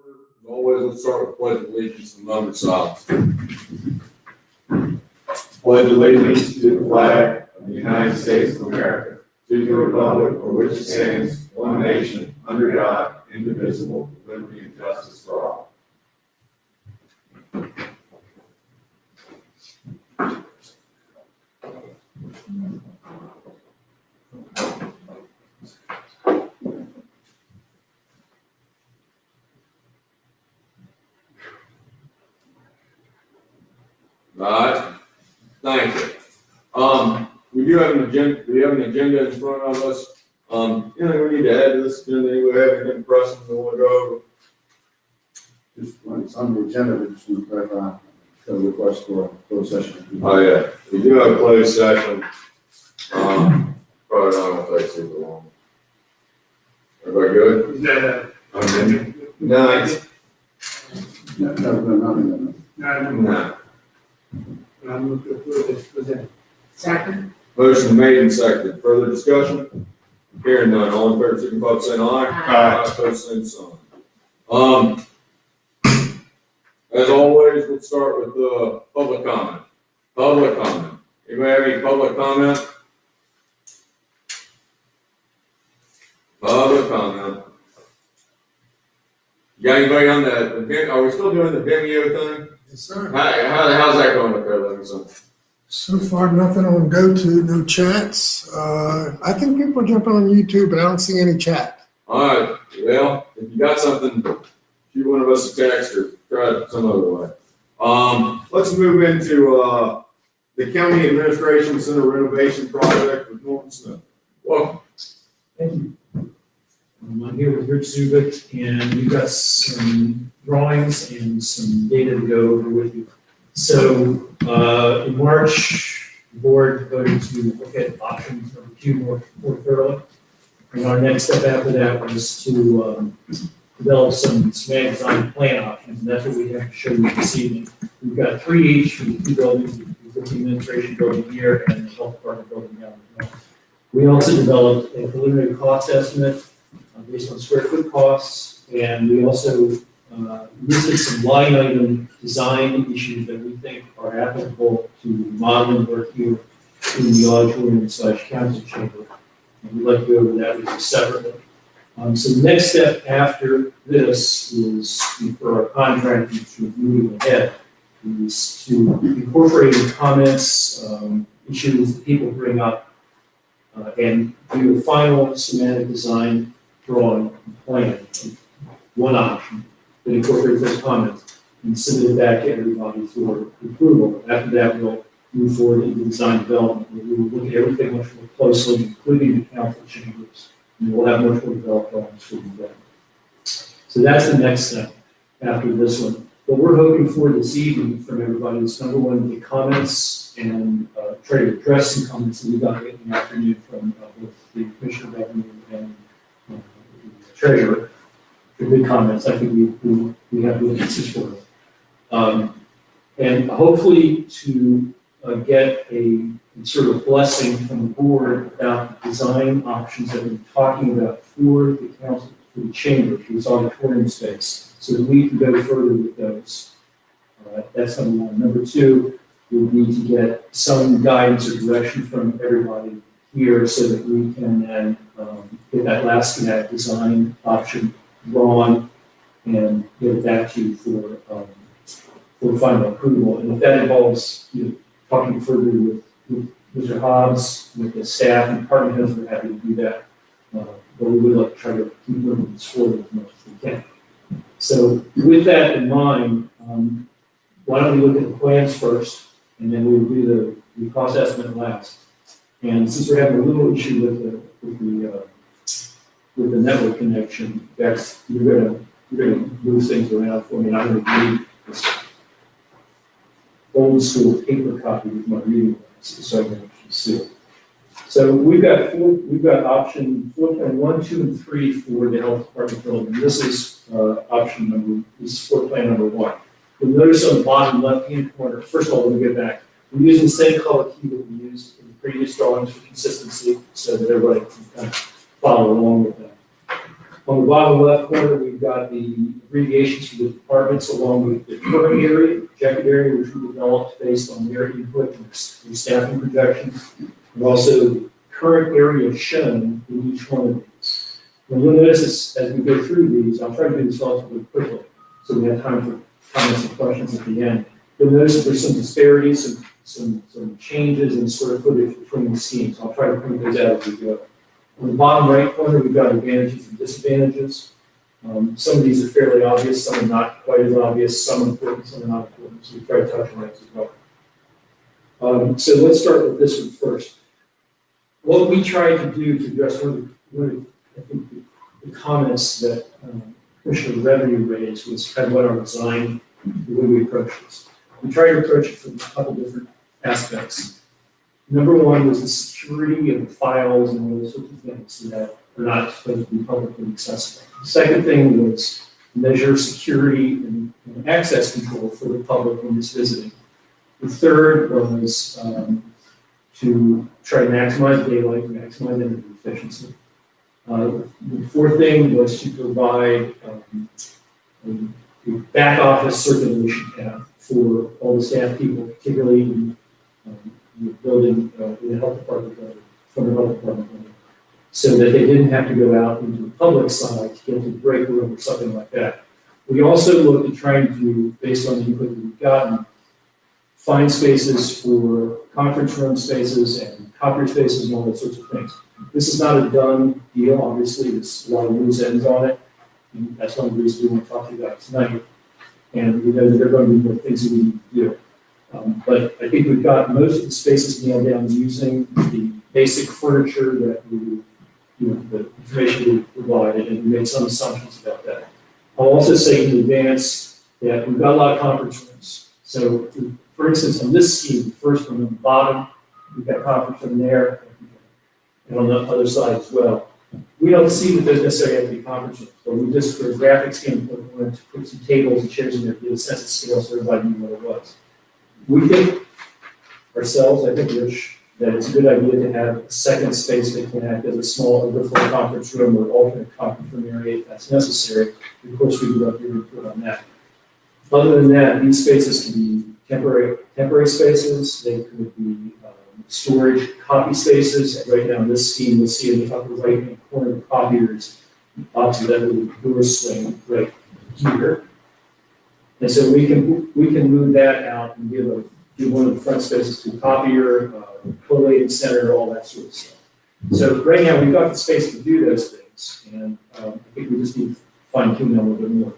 As always, let's start with pledge of allegiance and moment of silence. Pledge allegiance to the flag of the United States of America, to the republic for which it stands, one nation, under God, indivisible, with liberty and justice for all. All right, thank you. We do have an agenda. We have an agenda in front of us. Anything we need to add to this agenda? Anybody have any impressions we want to go over? Just when it's on the agenda, we just want to clarify the request for a closed session. Oh, yeah, we do have a closed session. Probably not going to take super long. Everybody good? Nice. No. Second. Motion made and seconded. Further discussion? Hearing none. All in favor, signify by saying aye. Aye. Opposed, same sign. As always, let's start with the public comment. Public comment. Anybody have any public comment? Public comment. You got anybody on the, are we still doing the Vimeo thing? Yes, sir. How's that going up there, Livingston? So far, nothing on GoTo, no chats. I think people are jumping on YouTube, but I don't see any chat. All right, well, if you got something, shoot one of us a text or try it some other way. Let's move into the County Administration Center renovation project with Norton Smith. Welcome. Thank you. I'm here with Rich Zubik, and we've got some drawings and some data to go over with you. So in March, the board voted to look at options number 2 more thoroughly. And our next step after that was to develop some design plan options, and that's what we have to show you this evening. We've got 3 each for the 2 buildings. We've got the administration building here and the health department building down there. We also developed a preliminary cost estimate based on square foot costs, and we also listed some line item design issues that we think are applicable to modeling work here in the auditorium / council chamber. And we'd like to go over that with you separately. So the next step after this is for our contractors to move ahead is to incorporate the comments, issues that people bring up, and do a final schematic design drawing plan, one option that incorporates those comments and submit it back to everybody for approval. After that, we'll move forward into design development, where we will look at everything much more closely, including the council chambers, and we'll have much more developed drawings for you then. So that's the next step after this one. What we're hoping for this evening from everybody is number 1, the comments, and try to address some comments that we got in the afternoon from both the Commissioner of Admi and the Treasurer. The good comments, I think we have good answers for them. And hopefully to get a sort of blessing from the board about the design options that we're talking about for the council, for the chamber, for this auditorium space, so that we can go further with those. That's number 1. Number 2, we need to get some guidance or direction from everybody here so that we can then get that last schematic design option drawn and get it back to you for final approval. And if that involves talking further with Mr. Hobbs, with the staff and department heads, we're happy to do that. But we would like to try to keep moving this forward as much as we can. So with that in mind, why don't we look at the plans first, and then we'll do the cost estimate last. And since we're having a little issue with the network connection, you're gonna move things around for me. And I'm gonna read this old school paper copy with my reading glasses so I can actually see it. So we've got option 4.1, 2, and 3 for the health department building. This is this is floor plan number 1. You'll notice on the bottom left-hand corner, first of all, let me get back. We're using the same color key that we used in the previous drawings for consistency, so that everybody can kind of follow along with that. On the bottom left corner, we've got the abbreviations for the departments along with the current area, projected area, which we developed based on their input and staffing projections, and also the current area shown in each one of these. And you'll notice this, as we go through these, I'll try to do this relatively quickly, so we have time for comments and questions at the end. You'll notice that there's some disparities, some changes in square footage between the schemes. I'll try to point those out as we go. On the bottom right corner, we've got advantages and disadvantages. Some of these are fairly obvious, some are not quite as obvious, some are important, some are not important, so we try to touch on those as well. So let's start with this one first. What we tried to do to address one of I think, the comments that Commissioner Revenue raised was kind of what our design, the way we approach this. We tried to approach it from a couple different aspects. Number one was the security of the files and all those sorts of things that are not supposed to be publicly accessible. The second thing was measure security and access control for the public when it's visiting. The third was to try to maximize daylight, maximize energy efficiency. The fourth thing was to provide a back office circulation path for all the staff people, particularly in the building, in the health department building, from the health department building, so that they didn't have to go out into the public side to get to the break room or something like that. We also looked at trying to, based on the input that we've gotten, find spaces for conference room spaces and copier spaces and all those sorts of things. This is not a done deal, obviously, there's a lot of loose ends on it, and that's one of the reasons we want to talk to you about tonight. And we know that there are going to be more things that we need to do. But I think we've got most of the spaces nailed down using the basic furniture that we, the information we provided, and we made some assumptions about that. I'll also say in advance that we've got a lot of conference rooms. So, for instance, on this scheme, the first one on the bottom, we've got a conference room there, and on the other side as well. We don't see that there's necessarily have to be conference rooms, but we just, for a graphic standpoint, wanted to put some tables and chairs in there to get a sense of scale so everybody knew what it was. We think ourselves, I think Rich, that it's a good idea to have a second space that can act as a small overflow conference room or alternate conference room area if that's necessary. Of course, we do have your input on that. Other than that, these spaces can be temporary spaces. They could be storage copy spaces. Right now in this scheme, you'll see in the upper right-hand corner of copiers, opposite that little door swing right here. And so we can move that out and give one of the front spaces to a copier, collating center, all that sort of stuff. So right now we've got the space to do those things, and I think we just need to fine tune that a little bit more.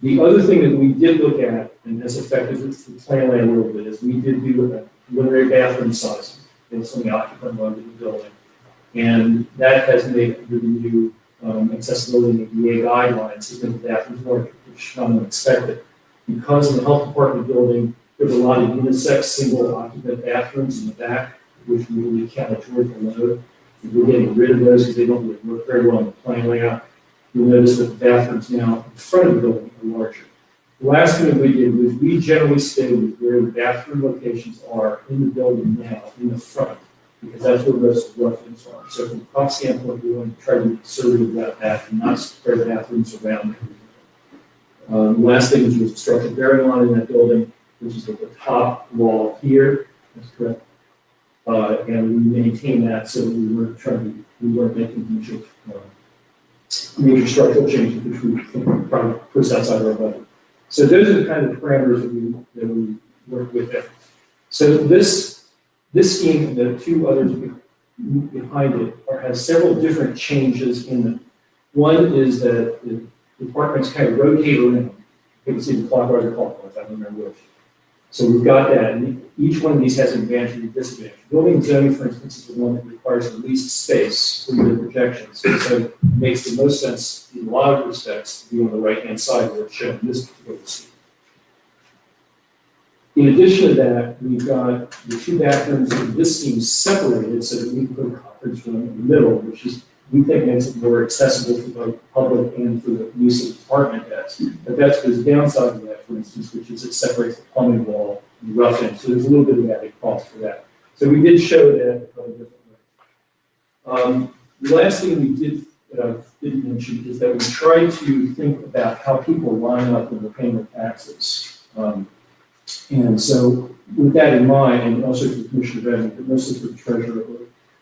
The other thing that we did look at, and has affected the plan layout a little bit, is we did do a preliminary bathroom sizing based on the occupant load of the building, and that has made under the new accessibility and ADA guidelines has made the bathrooms larger, which none of them expected. Because in the health department building, there's a lot of unisex single occupant bathrooms in the back, which we really count toward the load. We're getting rid of those because they don't really work very well in the plan layout. You'll notice that the bathrooms now in front of the building are larger. The last thing that we did was we generally stayed with where the bathroom locations are in the building now, in the front, because that's where most of the reference are. So from a cost standpoint, we want to try to be conservative about that and not spread bathrooms around. The last thing was the structural bearing line in that building, which is at the top wall here. That's correct. And we maintain that so that we weren't making major structural changes, which we think probably puts outside our budget. So those are the kind of parameters that we work with there. So this scheme and the two others behind it has several different changes in them. One is that the departments kind of rotate around. You can see the clockwise or clockwise, I don't remember which. So we've got that, and each one of these has an advantage and a disadvantage. Building and zoning, for instance, is the one that requires the least space for your projections. And so it makes the most sense in a lot of respects to be on the right-hand side where it's shown in this particular scheme. In addition to that, we've got the two bathrooms in this scheme separated so that we can put a conference room in the middle, which is, we think, makes it more accessible for the public and for the use of the department heads. But that's the downside of that, for instance, which is it separates the plumbing wall and the rough end. So there's a little bit of added cost for that. So we did show that a couple different ways. The last thing we did that I didn't mention is that we try to think about how people line up in the payment of taxes. And so with that in mind, and also for the Commissioner Revenue, but mostly for the treasurer.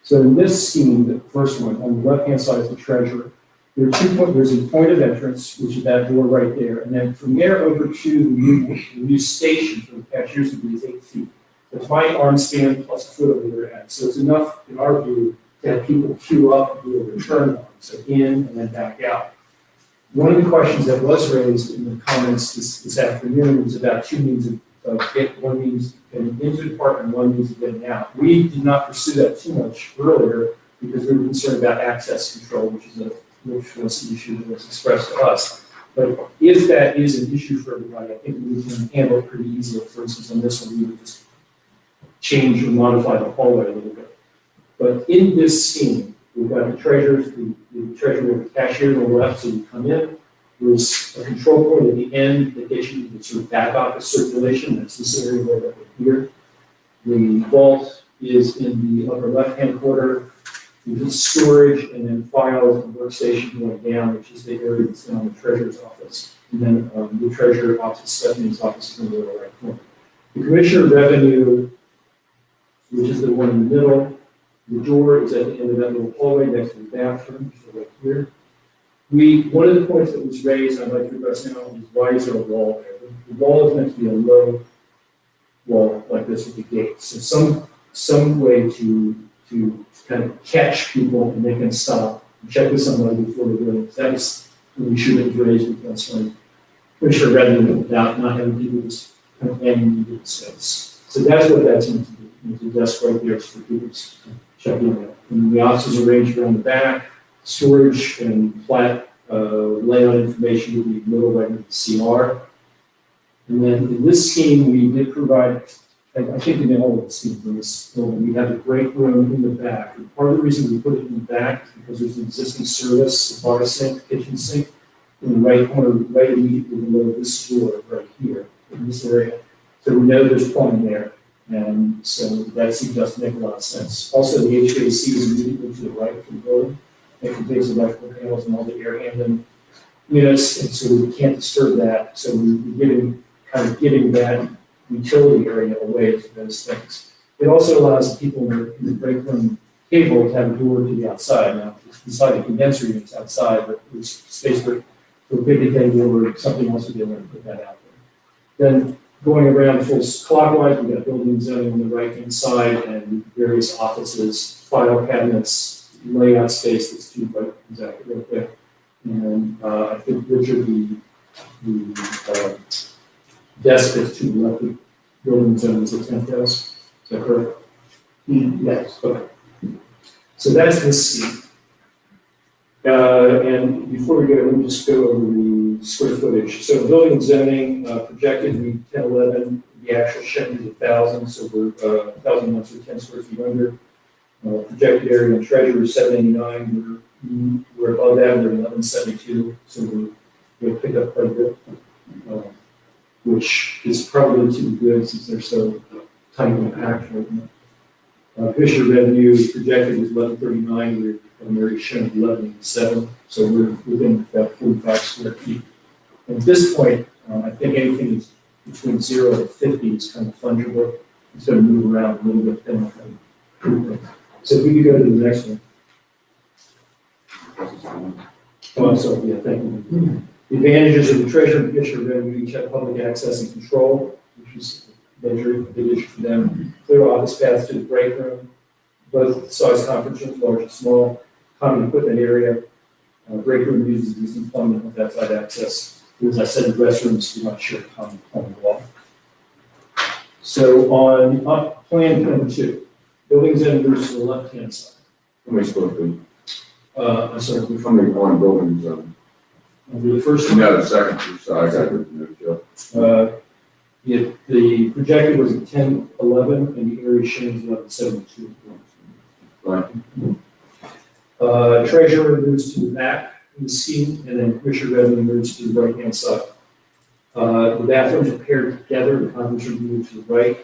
So in this scheme, the first one, on the left-hand side is the treasurer. There are 2 points, there's a point of entrance, which is that door right there. And then from there over to the new station for the cashiers would be 8 feet. It's my arm span plus a foot over their head. So it's enough, in our view, to have people queue up and do a return line, so in and then back out. One of the questions that was raised in the comments this afternoon was about 2 means of one means getting into the department, one means of getting out. We did not pursue that too much earlier because we were concerned about access control, which was an issue that was expressed to us. But if that is an issue for everybody, I think we can handle it pretty easily. For instance, on this one, we would just change or modify the hallway a little bit. But in this scheme, we've got the treasurers, the treasurer with the cashier on the left, so you come in. There's a control point at the end that gets you to the sort of back office circulation. That's this area right up here. The vault is in the upper left-hand corner. There's storage and then files and workstation going down, which is the area that's down in the treasurer's office. And then the treasurer office, Stephanie's office is in the lower right corner. The commissioner of revenue, which is the one in the middle, the door is at the end of that little hallway next to the bathroom, which is right here. One of the points that was raised, I'd like to address now, is why is there a wall there? The wall is meant to be a low wall like this with the gate. So some way to kind of catch people and make them stop and check with somebody before they're doing it. That was when we should have raised with that one. Pretty sure revenue without not having people just kind of hanging into the space. So that's what that's meant to do. The desk right there is for people to check in. And the offices arranged around the back. Storage and plat layout information will be middle right in the CR. And then in this scheme, we did provide, I think in all of the schemes in this building, we have a break room in the back. And part of the reason we put it in the back is because there's an existing service, a bar sink, kitchen sink, in the right corner, right immediately below this door right here in this area. So we know there's plumbing there. And so that seems to make a lot of sense. Also, the HVAC is immediately to the right of the building. It contains electrical panels and all the air handling units, and so we can't disturb that. So we're giving that utility area away to those things. It also allows the people in the break room table to have a door to the outside. Now, inside the condenser units outside, but there's space for a big table or something else to be able to put that out there. Then going around full clockwise, we've got building zoning on the right-hand side and various offices, file cabinets, layout space that's too right, exactly right there. And I think Richard, the desk that's to the left of building zone is a 10th desk. Is that correct? Yes. Okay. So that's the scheme. And before we go, let me just go over the square footage. So building zoning projected to be 1011. The actual shed is 1,000, so we're 1,000 months or 10 square feet under. Projected area and treasurer is 789. We're above that. We're 1172, so we'll pick up quite a bit, which is probably too good since they're so tight and packed right now. Commissioner revenue is projected is 1139. We're already shown 1187, so we're within about 45 square feet. And at this point, I think anything is between 0 and 50 is kind of fungible. It's going to move around a little bit depending on. So if we could go to the next one. Oh, I'm sorry, yeah, thank you. The advantages of the treasurer and commissioner revenue each have public access and control, which is a big issue for them. Clear office paths to the break room, both size conference rooms, large and small, common equipment area. Break room uses existing plumbing with outside access. As I said, the restrooms do not share common plumbing wall. So on plan number 2. Buildings and roofs to the left-hand side. How many square feet? I'm sorry, How many on buildings? the first You one, got a second, so I got it. the projected was at 1011, and the area shown is 1172. Right. Treasurer moves to the back of the scheme, and then commissioner revenue moves to the right-hand side. The bathrooms are paired together, the conference room moves to the right.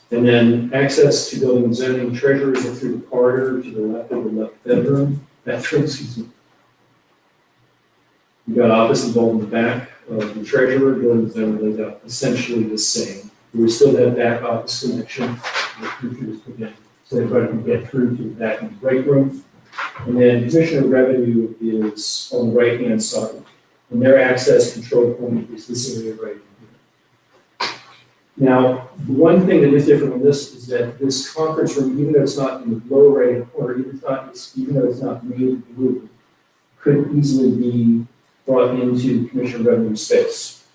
And then access to building and zoning, treasurers are through the corridor to the left of the left bathroom, excuse me. You've got office involved in the back of the treasurer, building and zoning lays out essentially the same. We still have back office connection, the computers put in, so everybody can get through to the back in the break room. And then commissioner revenue is on the right-hand side, and their access control point is this area right here. Now, the one thing that is different on this is that this conference room, even though it's not in the lower right-hand corner, even though it's not made blue, could easily be brought into commissioner revenue space.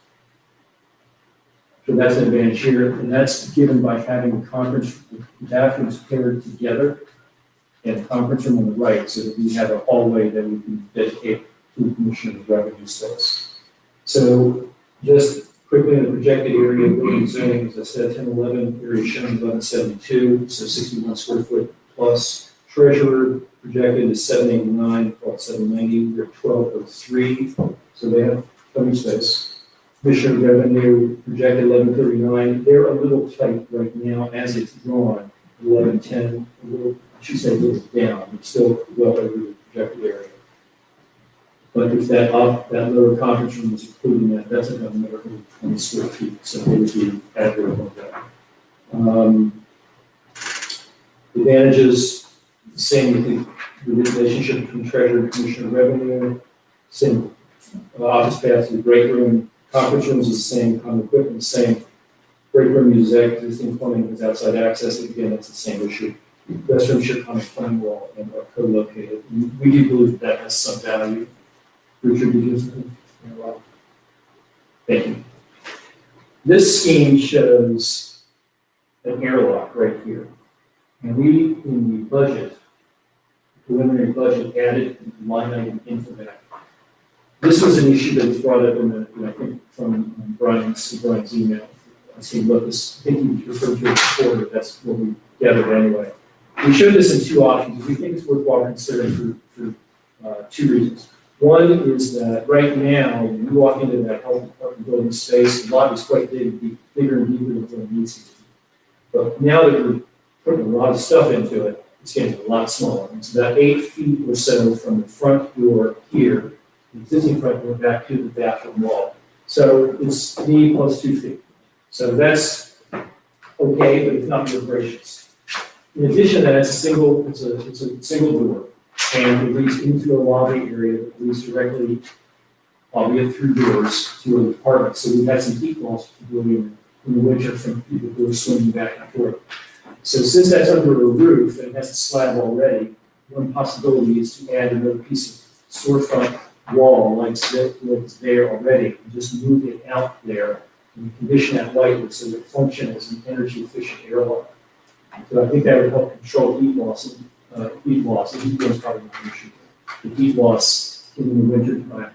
So that's an advantage here, and that's given by having the conference bathrooms paired together and the conference room on the right, so that we have a hallway that we can dedicate to the commissioner revenue space. So just quickly in the projected area, building zoning, as I said, 1011, area shown 1172, so 61 square foot plus. Treasurer projected is 789, called 790, we're 1203, so they have plenty of space. Commissioner revenue projected 1139, they're a little tight right now as it's drawn, 1110, I should say a little down, but still well over the projected area. But if that lower conference room is including that, that's about another 120 square feet, so they would be accurate on that. Advantages, the same with the relationship between treasurer and commissioner revenue, same office paths to the break room, conference rooms is the same, common equipment the same. Break room uses existing plumbing with outside access, and again, that's the same issue. Restroom should come planning wall and are co-located. We do believe that has some value. Richard, did you have something? Thank you. This scheme shows an airlock right here. And we, in the budget, preliminary budget, added line item in for that. This was an issue that was brought up in the, I think, from Brian's email. I see, look, this, I think he referred to it before, but that's what we gathered anyway. We showed this in two options. We think it's worthwhile considering for two reasons. One is that right now, when you walk into that health department building space, the lobby is quite big, bigger and deeper than it needs to be. But now that we're putting a lot of stuff into it, it's getting a lot smaller. It's about 8 feet or so from the front door here, the existing front door, back to the bathroom wall. So it's me plus 2 feet. So that's okay, but it's not real gracious. In addition to that, it's a single door, and it leads into a lobby area that leads directly, albeit through doors, to an apartment. So we've had some heat loss, particularly in the winter, from people who are swimming back and forth. So since that's under a roof and it has a slab already, one possibility is to add another piece of storefront wall like it's there already, and just move it out there and condition that lightly so that it functions as an energy efficient airlock. So I think that would help control heat loss. Heat loss is probably not an issue. The heat loss in the winter time,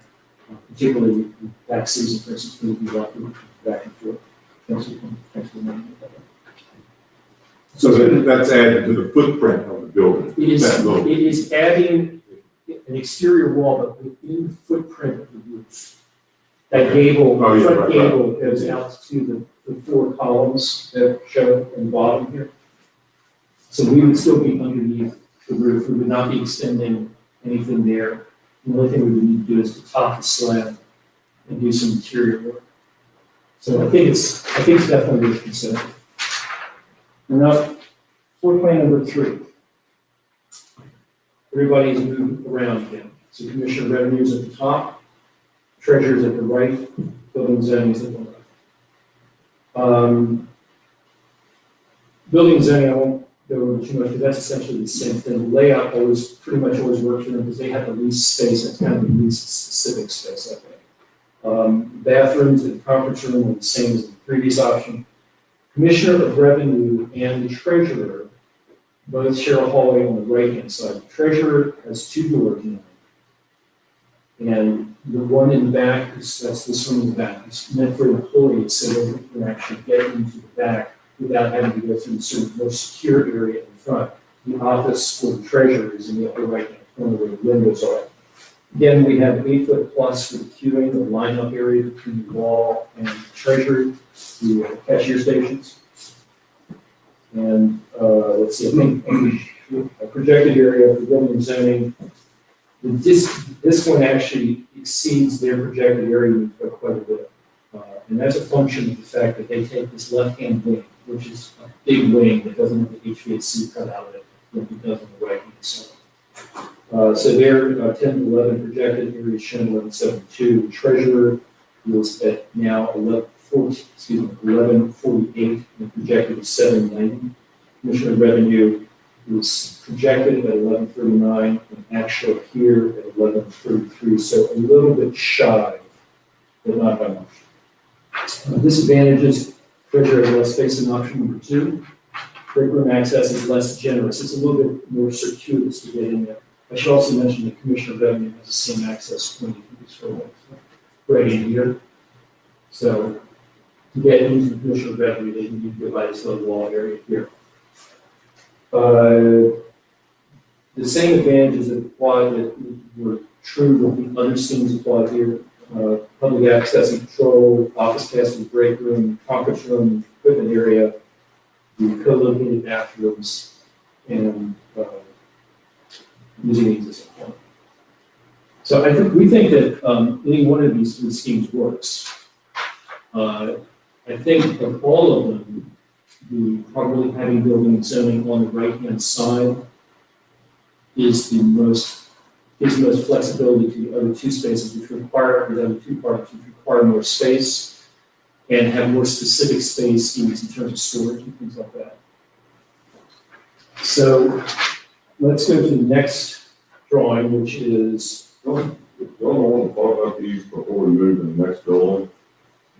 particularly with back season, for instance, would be likely back and forth. Thanks for reminding me of that. So that's added to the footprint of the building. It is adding an exterior wall, but within the footprint of the roof. That gable, front gable goes out to the 4 columns that show in the bottom here. So we would still be underneath the roof. We would not be extending anything there. The only thing we would need to do is to top the slab and do some interior work. So I think it's definitely worth considering. Now, floor plan number 3. Everybody's moved around again. So commissioner revenues at the top, treasurers at the right, building zoning is at the left. Building zoning, I won't go over too much, because that's essentially the same thing. The layout pretty much always works for them because they have the least space, and it's kind of the least specific space, I think. Bathrooms and conference room are the same as the previous option. Commissioner of revenue and the treasurer both share a hallway on the right-hand side. The treasurer has 2 doors now. And the one in the back, that's this one in the back. It's meant for employees so that they can actually get into the back without having to go through the sort of more secure area in front. The office for the treasurer is in the upper right-hand corner where the windows are. Again, we have 8 foot plus for the queuing, the lineup area between the wall and the treasury, the cashier stations. And, let's see, I think a projected area for building and zoning, this one actually exceeds their projected area by quite a bit. And that's a function of the fact that they take this left-hand wing, which is a big wing that doesn't have the HVAC cut out of it, like it does on the right-hand side. So their 10 to 11 projected area is shown 1172. Treasurer was at now 1148, and projected is 790. Commissioner revenue was projected at 1139, and actual here at 1133. So a little bit shy, but not by much. Disadvantages: treasurer has less space than option number 2. Break room access is less generous. It's a little bit more circuitous to get in there. I should also mention that Commissioner revenue has the same access point right in here. So to get into Commissioner revenue, they need to go by this little wall area here. The same advantages that apply that were true with the other schemes applied here. Public access and control, office passing, break room, conference room, equipment area, the co-located bathrooms, and using the existing one. So we think that any one of these three schemes works. I think of all of them, the probably having building and zoning on the right-hand side is the most flexibility to the other two spaces, which require, the other two parts, which require more space and have more specific space needs in terms of storage and things like that. So let's go to the next drawing, which is. Don't want to talk about these before we move to the next building.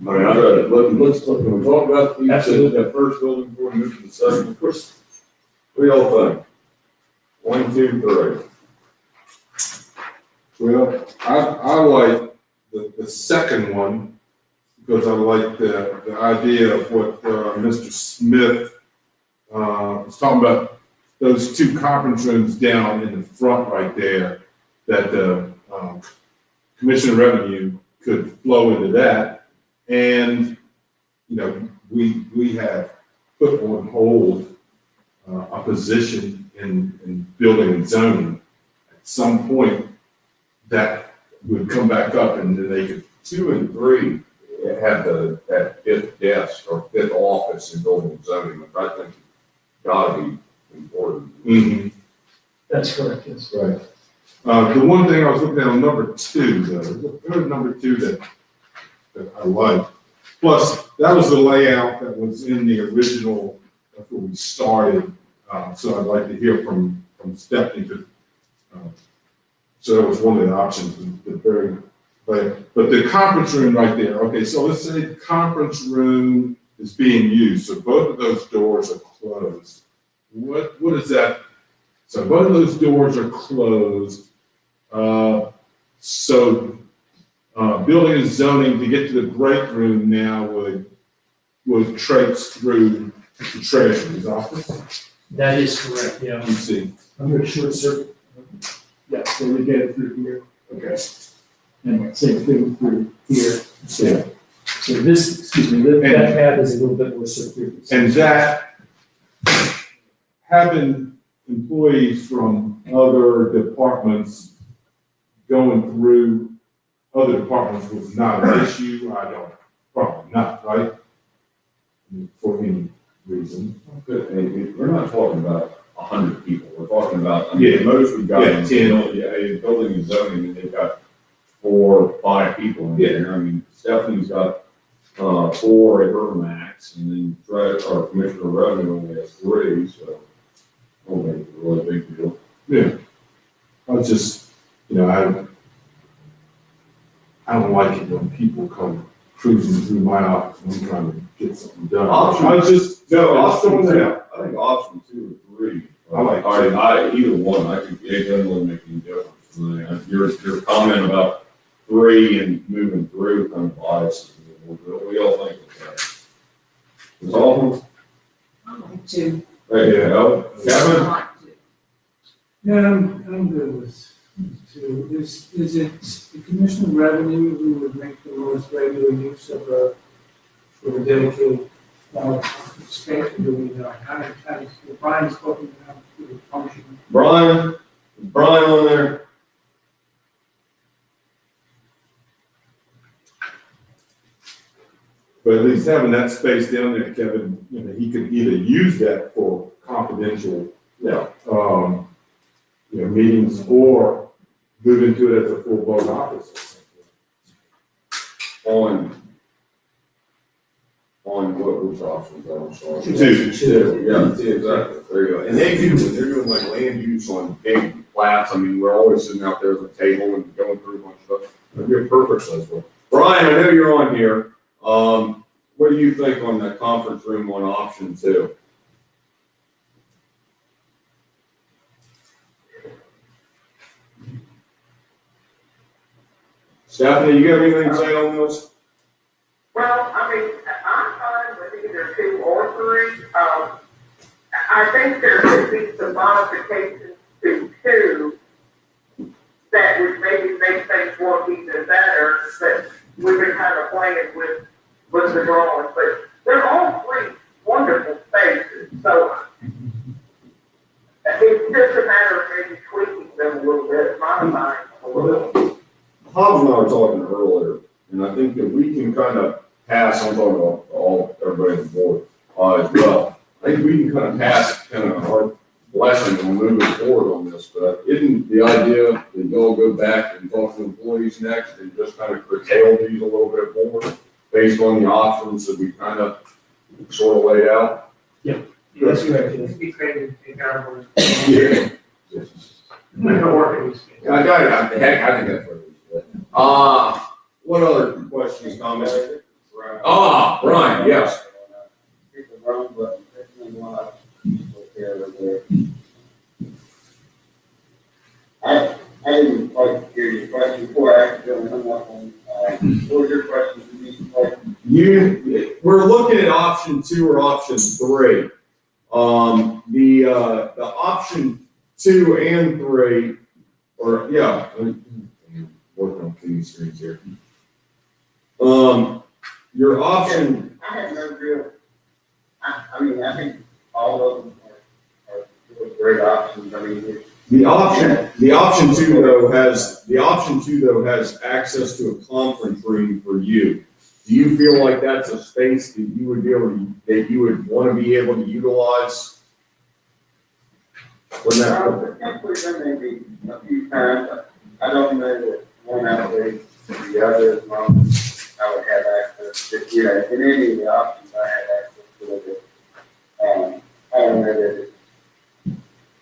I mean, I got it, let's talk, can we talk about these, Absolutely. that first building before we move to the second? Of course, what do y'all think? 1, 2, 3. Well, I like the second one because I like the idea of what Mr. Smith was talking about, those two conference rooms down in the front right there, that the Commissioner of Revenue could flow into that. And, you know, we have put on hold a position in building and zoning. At some point, that would come back up, and then they could 2 and 3 have that 5th desk or 5th office in building and zoning, which I think gotta be important. Mm-hmm. That's correct, yes. Right. The one thing I was looking at on number 2, though, there's number 2 that I like. Plus, that was the layout that was in the original, that's where we started. So I'd like to hear from Stephanie. So that was one of the options, but the conference room right there. Okay, so let's say the conference room is being used. So both of those doors are closed. What is that? So both of those doors are closed. Building and zoning to get to the break room now would traipse through the treasurer's office. That is correct, yeah. You see. I'm going to short circuit. Yeah, so we get it through here. Okay. And same thing through here. Yeah. So this, excuse me, that path is a little bit more circuitous. And that, having employees from other departments going through other departments was not an issue. Probably not, right? For any reason. Good, and we're not talking about 100 people, we're talking about, I mean, Yeah. the most we've got Yeah, in 10. in building and zoning, and they've got 4 or 5 people in Yeah. there. I mean, Stephanie's got 4 at her max, and then our Commissioner of Revenue only has 3, so I don't think it's a really big deal. Yeah. I was just, I don't like it when people come cruising through my office when I'm trying to get something done. Option- I was just, option throwing it 2, out. I think option 2 or 3. I like either one, it doesn't really make any difference. I mean, your comment about 3 and moving through kind of biases me a little bit. We all think of that. Is all of them? I like to. There you go. Kevin? I like to. Yeah, I'm good with 2. Is it the Commissioner of Revenue who would make the most regular use of a dedicated space to do, kind of, Brian's spoken about the function. Brian, is Brian on there? But at least having that space down there, Kevin, he could either use that for confidential, meetings or move into it as a full-blown office. On which options, I'm sorry. Two. Yeah, exactly, there you go. And they're doing like land use on big plats, I mean, we're always sitting out there at the table and going through a bunch of stuff. That'd be a perfect place for it. Brian, I know you're on here, what do you think on the conference room on option 2? Stephanie, you got anything to say on this? Well, I mean, I'm fine with either 2 or 3. I think there could be some modifications to 2 that would maybe make things work even better, but we've been kind of playing with the drawings, but they're all 3 wonderful spaces, so it's just a matter of maybe tweaking them a little bit, modifying them a little. Hobbs and I were talking earlier, and I think that we can kind of pass, I'm talking about everybody on the board, as well. I think we can kind of pass kind of our blessing on moving forward on this, but isn't the idea that y'all go back and talk to employees next and just kind of curtail these a little bit more based on the options that we kind of sort of laid out? That's correct. Let's be creative, take our work. Yeah. Make it work in this case. I think that's what it is. What other questions, comments? Brian, yes. Hit the wrong button, press the one, there. I didn't quite hear your question before I accidentally hung up on, what was your question to me? We're looking at option 2 or option 3. The option 2 and 3, working on 2 screens here. Your option, I have no real, I mean, I think all of them are great options, I mean, it's. the option 2 though has access to a conference room for you. Do you feel like that's a space that you would want to be able to utilize? When that, Potentially, there may be a few times, I don't know that one outweighs the other, as long as I would have access to, in any of the options I have access to it. I don't know that it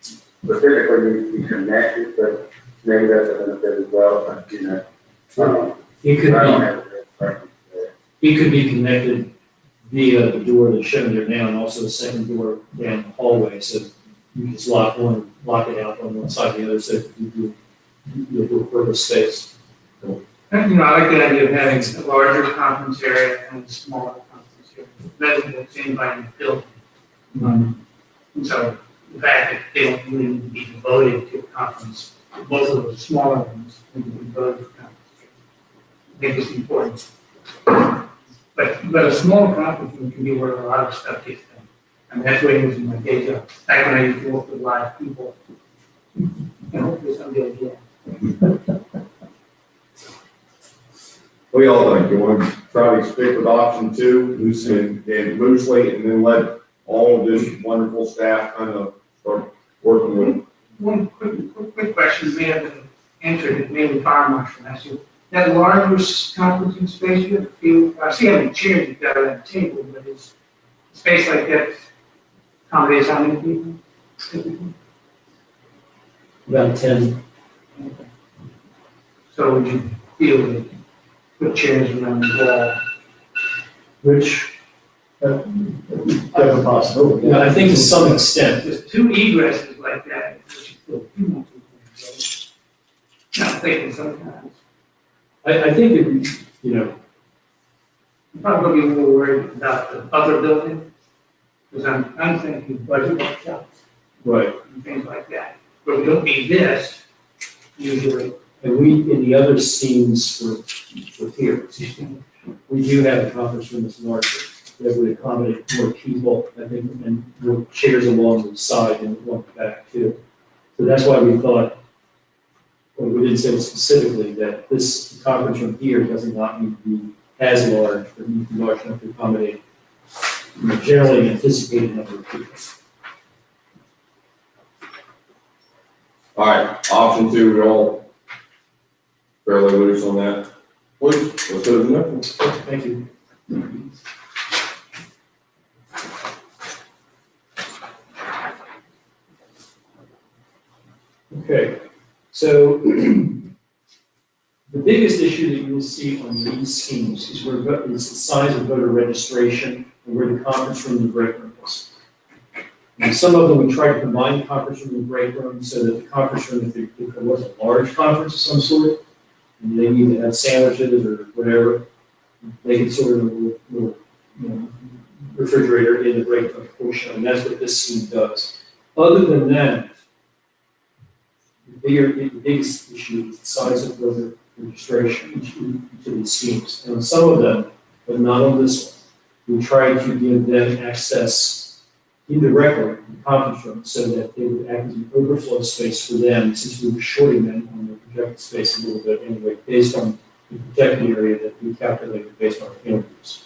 specifically needs to be connected, but maybe that's a benefit as well, but, It I could don't be, have a preference there. it could be connected via the door that's shown there now and also a second door down the hallway, so you just lock it out on one side or the other, so you prefer the space. I like the idea of having a larger conference area and a smaller conference area. That's what it's anybody in the building. And so the fact that they don't really need to be devoted to a conference, both of those smaller ones need to be devoted to a conference. I think it's important. But a small conference room can be where a lot of stuff gets done. I mean, that's what it was in my day job. Back when I used to work with live people. And hopefully someday again. What do y'all think? You want to try to stick with option 2 loosely, and then let all of this wonderful staff kind of start working with? One quick question may have been answered, it may be fire marshal asked you. That larger conferencing space you feel, I see how many chairs you've got at the table, but is a space like that accommodates how many people? Typically? About 10. So would you feel that put chairs around the wall? Which, That's a possibility. I think to some extent, There's 2 egresses like that, which you feel too much people. Not thinking sometimes. I think that, You're probably gonna be more worried about the other building, because I'm thinking budget workshops right, and things like that. But we don't need this usually. and in the other schemes for here, we do have a conference room that's larger. that would accommodate more people, I think, and more chairs along the side and along the back too. So that's why we thought, well, we didn't say specifically that this conference room here does not need to be as large, but needs to be large enough to accommodate generally anticipated number of people. All right, option two, we're all fairly loose on that. Please, let's go to the next one. Thank you. Okay, so the biggest issue that you will see on these schemes is the size of voter registration and where the conference room and break room is. And some of them, we try to combine the conference room and break room so that the conference room, if there was a large conference of some sort, and they need to have sandwiches or whatever, they could sort of a little refrigerator in the break room portion, and that's what this scheme does. Other than that, the biggest issue is the size of voter registration, each of these schemes. And on some of them, but not on this one, we try to give them access indirectly in the conference room so that they would act as an overflow space for them, since we were shorting them on the projected space a little bit anyway, based on the projected area that we calculated based on our interviews.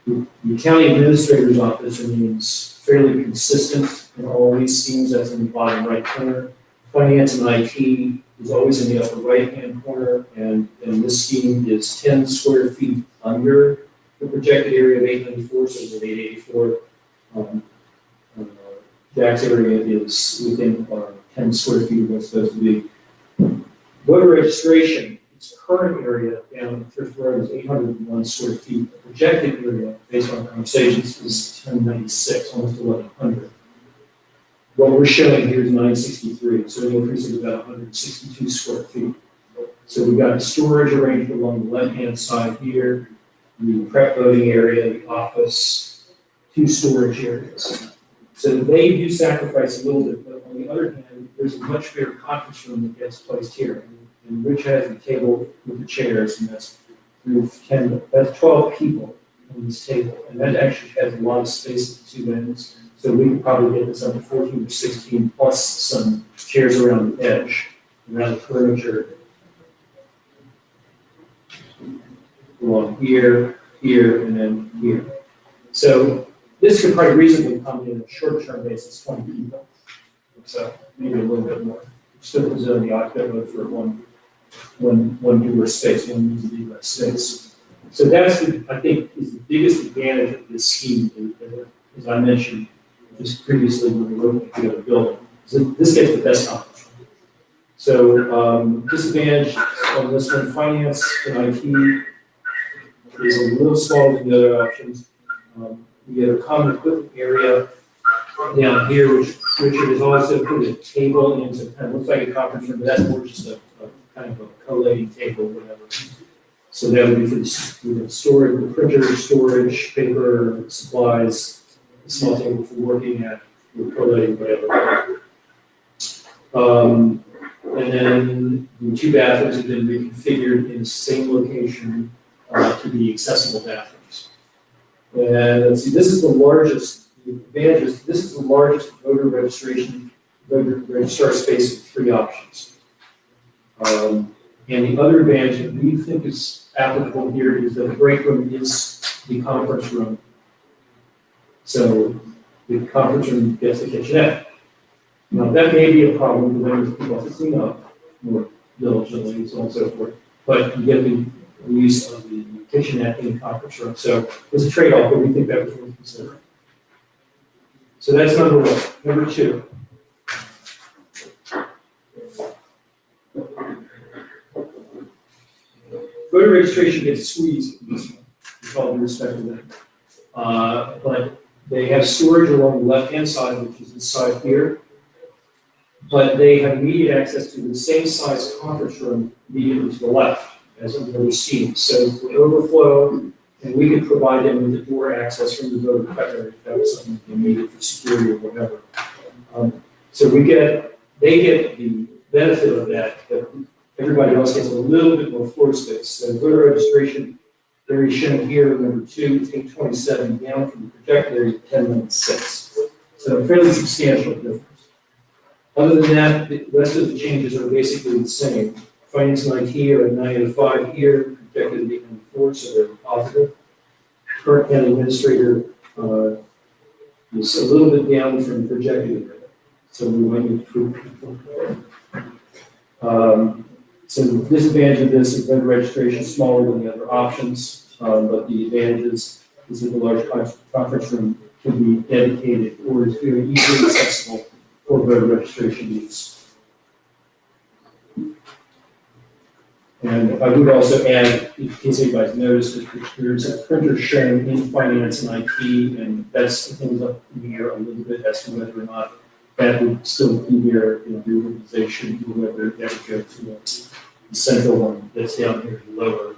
The county administrator's office remains fairly consistent in all these schemes. That's in the bottom right corner. Finance and IT is always in the upper right-hand corner, and this scheme is 10 square feet under the projected area of 894, so it's 884. Jack's area is within 10 square feet of what's supposed to be. Voter registration, its current area down on Thrift Road is 801 square feet. The projected area, based on conversations, is 1096, almost 1100. What we're showing here is 963, so an increase of about 162 square feet. So we've got the storage arranged along the left-hand side here, the prep voting area, the office, 2 storage areas. So they do sacrifice a little bit, but on the other hand, there's a much bigger conference room that gets placed here. And Rich has the table with the chairs, and that's 12 people on this table. And that actually has a lot of space at the 2 ends. So we could probably get this up to 14 or 16, plus some chairs around the edge, around the perimeter. Along here, here, and then here. So this could probably reasonably accommodate on a short-term basis, 20 people. So maybe a little bit more. Still preserve the occupant mode for one newer space, one usable space. So that's, I think, is the biggest advantage of this scheme, as I mentioned just previously when we were looking at the other building. So this gets the best conference room. So disadvantage on this one, finance and IT is a little smaller than the other options. We have a common equipment area down here, which Richard has also put a table in, so it kind of looks like a conference room, but that's more just a kind of a collating table, whatever. So that would be for the storage, the printer, storage, paper, supplies, a small table for working at, or collating, whatever. And then the 2 bathrooms have been reconfigured in the same location to be accessible bathrooms. And let's see, this is the largest, the advantage is this is the largest voter registrar space with 3 options. And the other advantage that we think is applicable here is that the break room is the conference room. So the conference room gets the kitchenette. Now that may be a problem when people have to clean up more diligently and so on and so forth, but you get the use of the kitchenette in the conference room. So there's a trade-off, but we think that was worth considering. So that's number 1. Number 2. Voter registration gets squeezed in this one, with all due respect to them. But they have storage along the left-hand side, which is this side here. But they have immediate access to the same size conference room immediately to the left, as in the other scheme. So for overflow, and we could provide them with the door access from the voter cutler if that was something they needed for security or whatever. So they get the benefit of that, but everybody else gets a little bit more floor space. So voter registration area shown here, number 2, is 827 down from the projected area of 1096. So a fairly substantial difference. Other than that, the rest of the changes are basically the same. Finance and IT are at 905 here, projected to 894, so they're positive. Current county administrator is a little bit down from projected, so we might need to so the disadvantage of this is vendor registration is smaller than the other options, but the advantages is that the large conference room can be dedicated or is very easily accessible for voter registration needs. And I would also add, in case anybody's noticed, that there's a printer shown in finance and IT, and that's things up in the air a little bit as to whether or not that would still be there in the organization, or whether that would go to the central one that's down here lower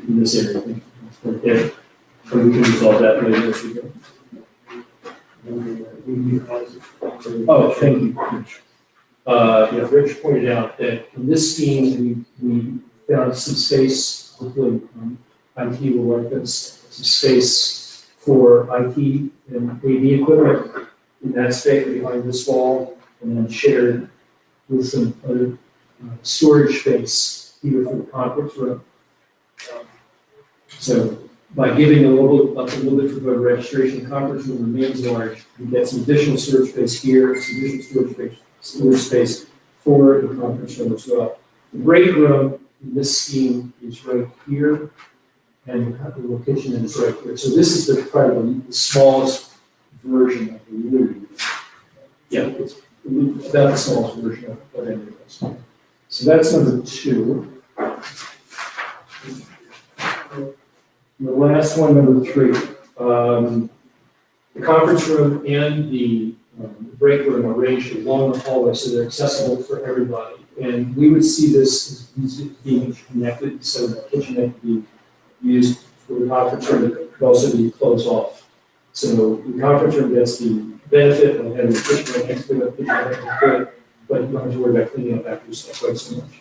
in this area. Okay. So we can resolve that later as we go. Oh, thank you, Rich. Yeah, Rich pointed out that in this scheme, we found some space, hopefully IT will like this, some space for IT and AV equipment in that space behind this wall, and then shared with some other storage space here for the conference room. So by giving a little bit for voter registration, the conference room remains large. We get some additional storage space here, some additional storage space for the conference room as well. The break room in this scheme is right here, and the location is right here. So this is probably the smallest version of the room. Yeah, it's about the smallest version of any of this. So that's number 2. The last one, number 3. The conference room and the break room are arranged along the hallway, so they're accessible for everybody. And we would see this as being connected, so the kitchenette could be used for the conference room, it could also be closed off. So the conference room gets the benefit of having the kitchenette next to it, but you don't have to worry about cleaning up after yourself quite so much.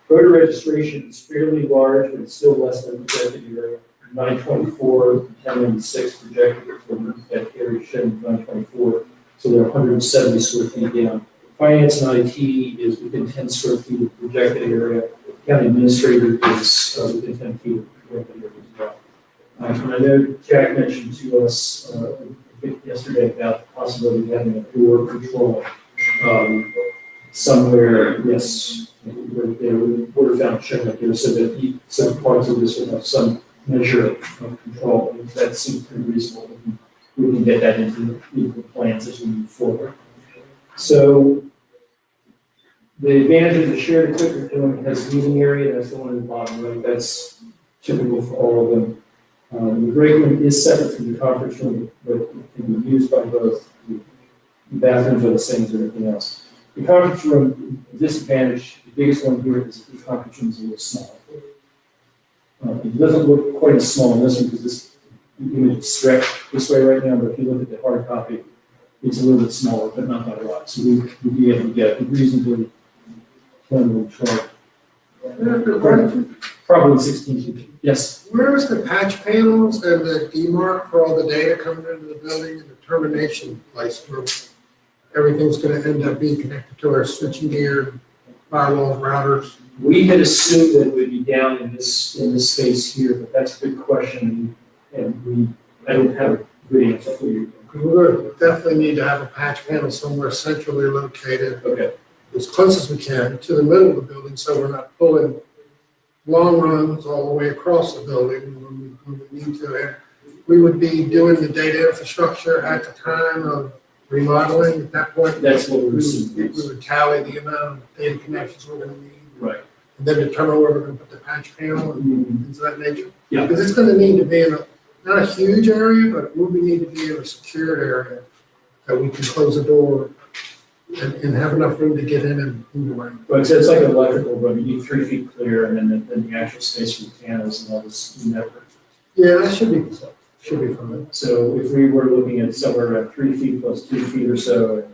Voter registration is fairly large, but it's still less than projected area. 924, 1096 projected from that area shown 924. So they're 170 square feet down. Finance and IT is within 10 square feet of the projected area. County administrator is within 10 feet of the projected area as well. And I know Jack mentioned to us I think yesterday about the possibility of having a door control somewhere, yes, right there with the border fountain shown up here, so that some parts of this will have some measure of control. And that seems pretty reasonable. We can get that into the plans as we move forward. So the advantage of the shared equipment room has meeting area, that's the one in the bottom right, that's typical for all of them. The break room is separate from the conference room, but it can be used by both. The bathrooms are the same as everything else. The conference room disadvantage, the biggest one here is the conference room is a little small. It doesn't look quite as small in this one because this image is stretched this way right now, but if you look at the hard copy, it's a little bit smaller, but not by a lot. So we'd be able to get a reasonably plenty of probably 16 feet. Yes. Where's the patch panels and the demarc for all the data coming into the building and the termination place where everything's gonna end up being connected to our switching gear, firewalls, routers? We had assumed that it would be down in this space here, but that's a good question, and I don't have a good answer for you. We definitely need to have a patch panel somewhere centrally located, Okay. as close as we can to the middle of the building, so we're not pulling long runs all the way across the building when we need to. And we would be doing the data infrastructure at the time of remodeling. At that point, That's what we're we assuming. would tally the amount of data connections we're going to need, Right. and then determine where we're going to put the patch panel and things of that nature. Yeah. Because it's going to need to be in not a huge area, but it will need to be in a secured area that we can close the door and have enough room to get in and move around. But it's like an electrical room, you need 3 feet clear, and then the actual space for the panels and all this network. Yeah, that should be fine. So if we were looking at somewhere around 3 feet plus 2 feet or so,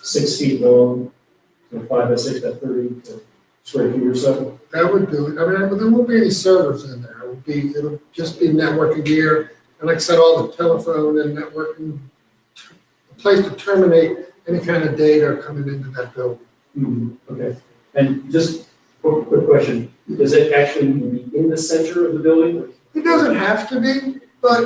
6 feet long, so 5 by 6 by 30 square feet or so. That would do it. I mean, there won't be any servers in there. it'll just be networking gear. And like I said, all the telephone and networking, a place to terminate any kind of data coming into that building. Okay, and just quick question, does it actually need to be in the center of the building? It doesn't have to be, but,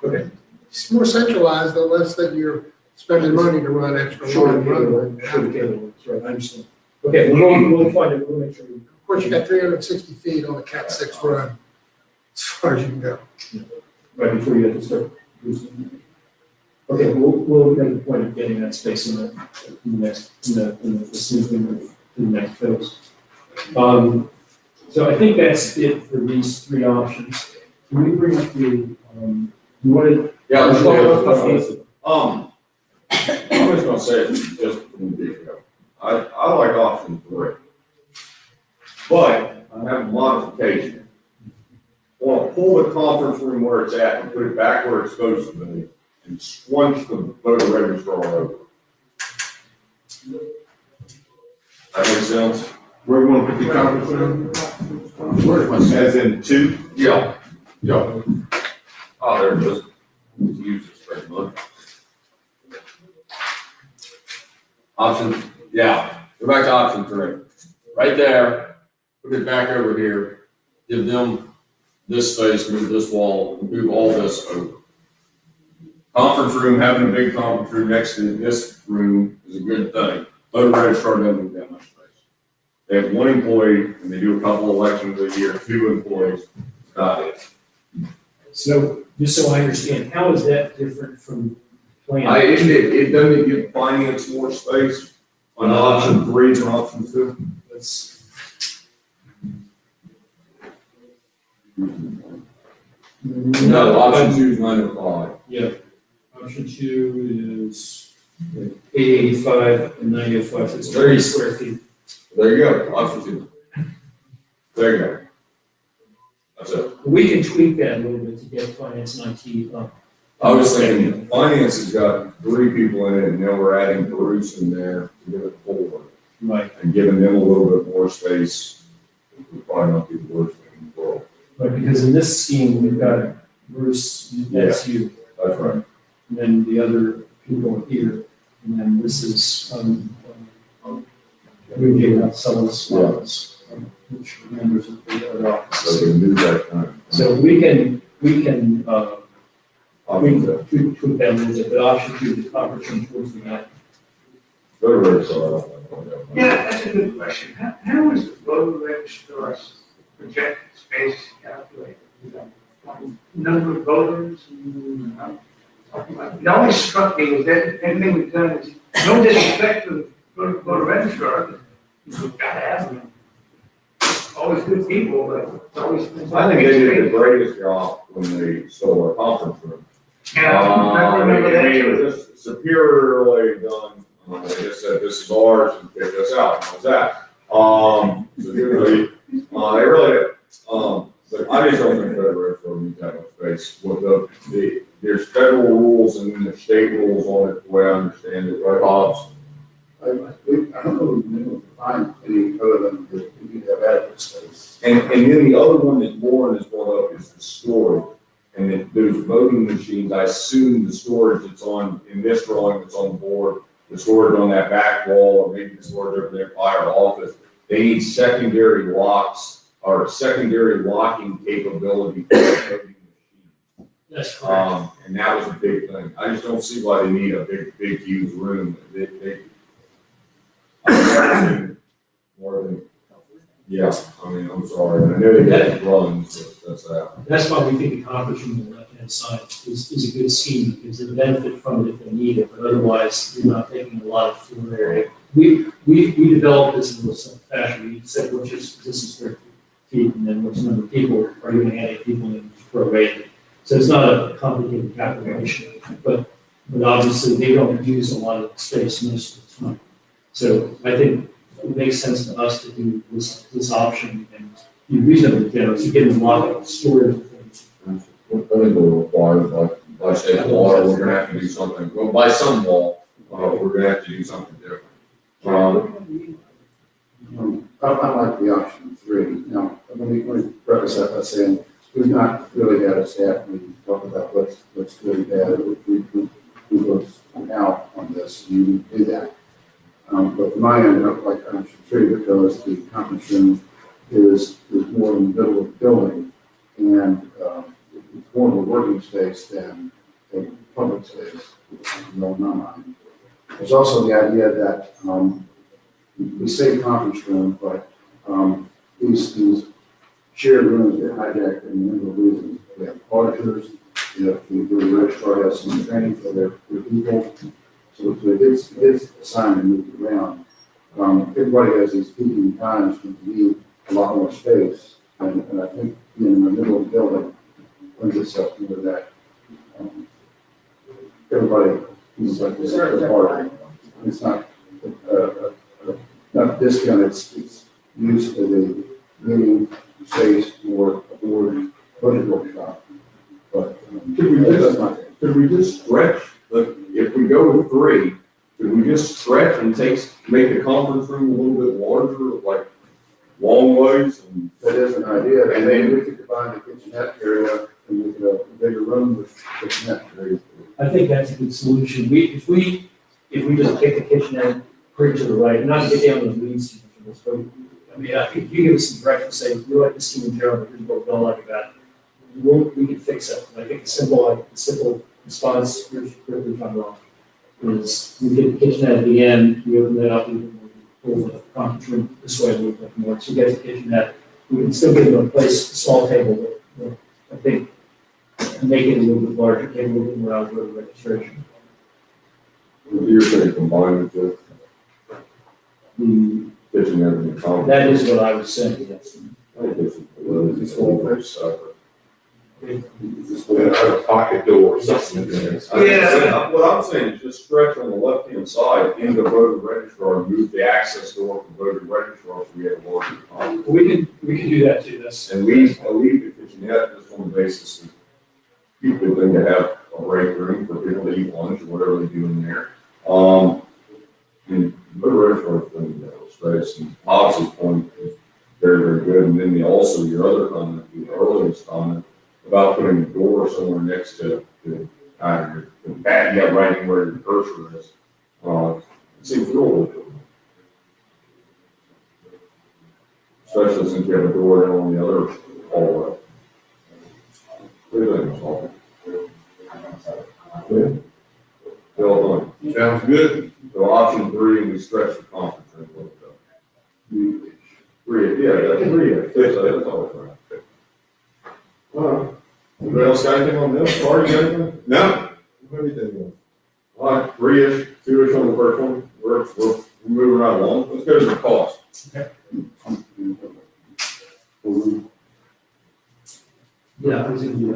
Okay. it's more centralized unless that you're spending money to run extra long run. Right, I understand. Okay, we'll find it, we'll make sure. Of course, you got 360 feet on a Cat 6 run, as far as you can go. Right before you have to start using. Okay, we'll make a point of getting that space in the next, as soon as we move to the next phase. So I think that's it for these three options. Can we bring up the, you wanted? Yeah, let's go. I'm just gonna say it just in detail. I like option 3. But I have a modification. I want to pull the conference room where it's at and put it back where it's supposed to be and squunch the voter registrar over. That makes sense? Where we want to put the conference room? As in 2? Yeah. Oh, there it is. Use this very much. Option, yeah, go back to option 3. Right there, put it back over here, give them this space, move this wall, move all this over. Conference room, having a big conference room next to this room is a good thing. Voter registrar doesn't need that much space. They have 1 employee and they do a couple elections a year, 2 employees, got it. So, just so I understand, how is that different from plan? It doesn't give finance more space on option 3 than option 2. Let's. No, option 2 is 9 to 5. Yeah, option 2 is 885 and 905, so it's 30 square feet. There you go, option 2. There you go. That's it. We can tweak that a little bit to get finance and IT up. I was thinking, finance has got 3 people in it, and now we're adding Bruce in there to give it 4. Right, And giving them a little bit more space, would probably not be the worst thing in the world. but because in this scheme, we've got Bruce, that's you, That's right. and then the other people here, and then this is, we gave out Sulliv's office, which are members of the other So offices. we can do that kind of. So we can, Option 2. tweak that a little bit, but option 2, the opportunity towards the end. Very, very sorry. Yeah, that's a good question. How is the voter registrar's projected space calculated? Number of voters? It always struck me is that everything we've done is, no disrespect to the voter registrar, but you've got to have them. Always good people, but it's always. I think they did the greatest job when they stole our conference room. Yeah, I remember I mean, it that. was just superiorly done. They just said, this is ours and kick us out. How's that? So they really did. But I just don't think federal registrar needs that much space. With there's federal rules and then there's state rules on it, the way I understand it, right, Hobbs? I don't know if we've been able to find any other than that we need to have adequate space. And then the other one that Lauren has brought up is the storage. And then those voting machines, I assume the storage that's on, in this drawing that's on the board, the storage on that back wall, or maybe the storage over there by our office, they need secondary locks or secondary locking capability for the voting machine. That's correct. And that was a big thing. I just don't see why they need a big, huge room. More than, yeah, I mean, I'm sorry. I know they got runs, but that's that. That's why we think the conference room on the left-hand side is a good scheme, because they benefit from it if they need it, but otherwise, you're not taking a lot of floor area. We developed this in a simple fashion. We said, which is, this is square feet, and then which number of people are you going to add 8 people in prorated. So it's not a complicated calculation, but obviously, they don't use a lot of space most of the time. So I think it makes sense to us to do this option and be reasonably generous, to give them a lot of storage. I think we're required by state law, we're gonna have to do something, well, by some law, we're gonna have to do something different. I like the option 3. Now, let me preface that by saying, we've not really had a staff meeting to talk about what's good and bad, who goes out on this, you do that. But from my end, like, I'm sure because the conference room is more in the middle of the building, and it's more of a working space than a public space, no, not mine. There's also the idea that, we say conference room, but, these shared rooms get hijacked in a number of reasons. We have auditors, the registrar has some training for their people, so it gets assigned and moved around. Everybody has these peaking times when you need a lot more space, and I think being in the middle of the building lends itself to that. Everybody feels like this is a party. It's not not discount, it's used for the meeting space for a board budget workshop. But Could we just stretch, like, if we go with 3, could we just stretch and make the conference room a little bit larger, like long ways? And that is an idea, and then we could combine the kitchenette area and make it a bigger room with kitchenette area. I think that's a good solution. If we just take the kitchenette, pretty to the right, not to get down to the weeds, but, I mean, I think if you give us some direction, say, we like this scheme in general, but here's what we don't like about it. We can fix it. And I think the simple response, here's where we come wrong, is we get the kitchenette at the end, we open that up, we pull the conference room this way a little bit more. So we get the kitchenette, we can still give them a place, a small table, but I think make it a little bit larger, get a little bit more outdoor registration. you're saying combine the The kitchen and the conference. That is what I was saying, yes. I think it's a little bit separate. Just have a pocket door or something. Yeah. What I'm saying is just stretch on the left-hand side into voter registrar and move the access door from voter registrar so we have a larger conference. We can do that too, that's. And leave the kitchenette just on the basis that people think to have a break room for people to eat lunch or whatever they do in there. And voter registrar is going to have space, and Hobbs's point is very, very good. And then your other comment, the earliest comment, about putting a door somewhere next to the patio, right where your cursor is. It seems real good. Especially since you have a door down on the other hallway. What do you think, Paul? Bill, Sounds good. so option 3, we stretch the conference room a little bit. 3, yeah, that's 3, that's all right. Anybody else got anything on this? Sorry, you got anything? No? What do you think? All right, 3-ish, 2-ish on the first one. We're moving right along. Let's go to the cost. Yeah, I was gonna do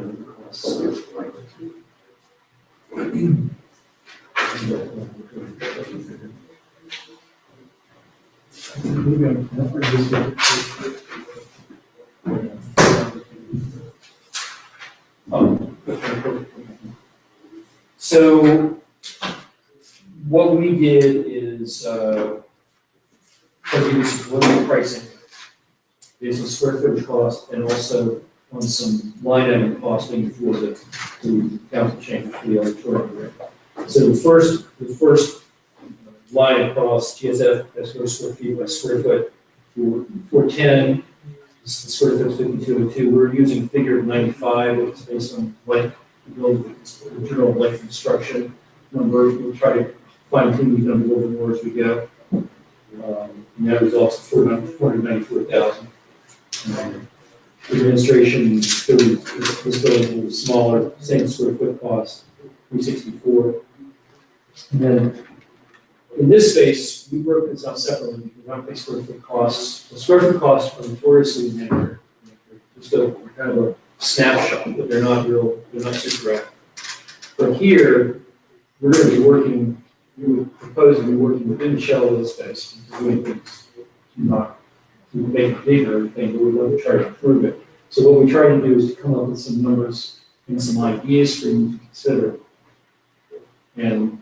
So what we did is, we used some preliminary pricing based on square footage cost and also on some line item costing for the council chamber for the auditorium. So the first line across GSF, that's square feet by square foot, for 10, the square foot is 5202. We're using figure of 95, which is based on like the general life construction number. We'll try to fine tune these numbers a little bit more as we go. And that results in 494,000. Administration, this building was smaller, same square foot cost, 364. And then in this space, we broke this out separately because we don't think square foot costs. The square foot costs are notoriously negative. Just a kind of a snapshot, but they're not super accurate. But here, we're going to be working, we would propose to be working within the shell of the space, doing things, not to make it bigger or anything, but we'd love to try to improve it. So what we try to do is to come up with some numbers and some ideas for you to consider. And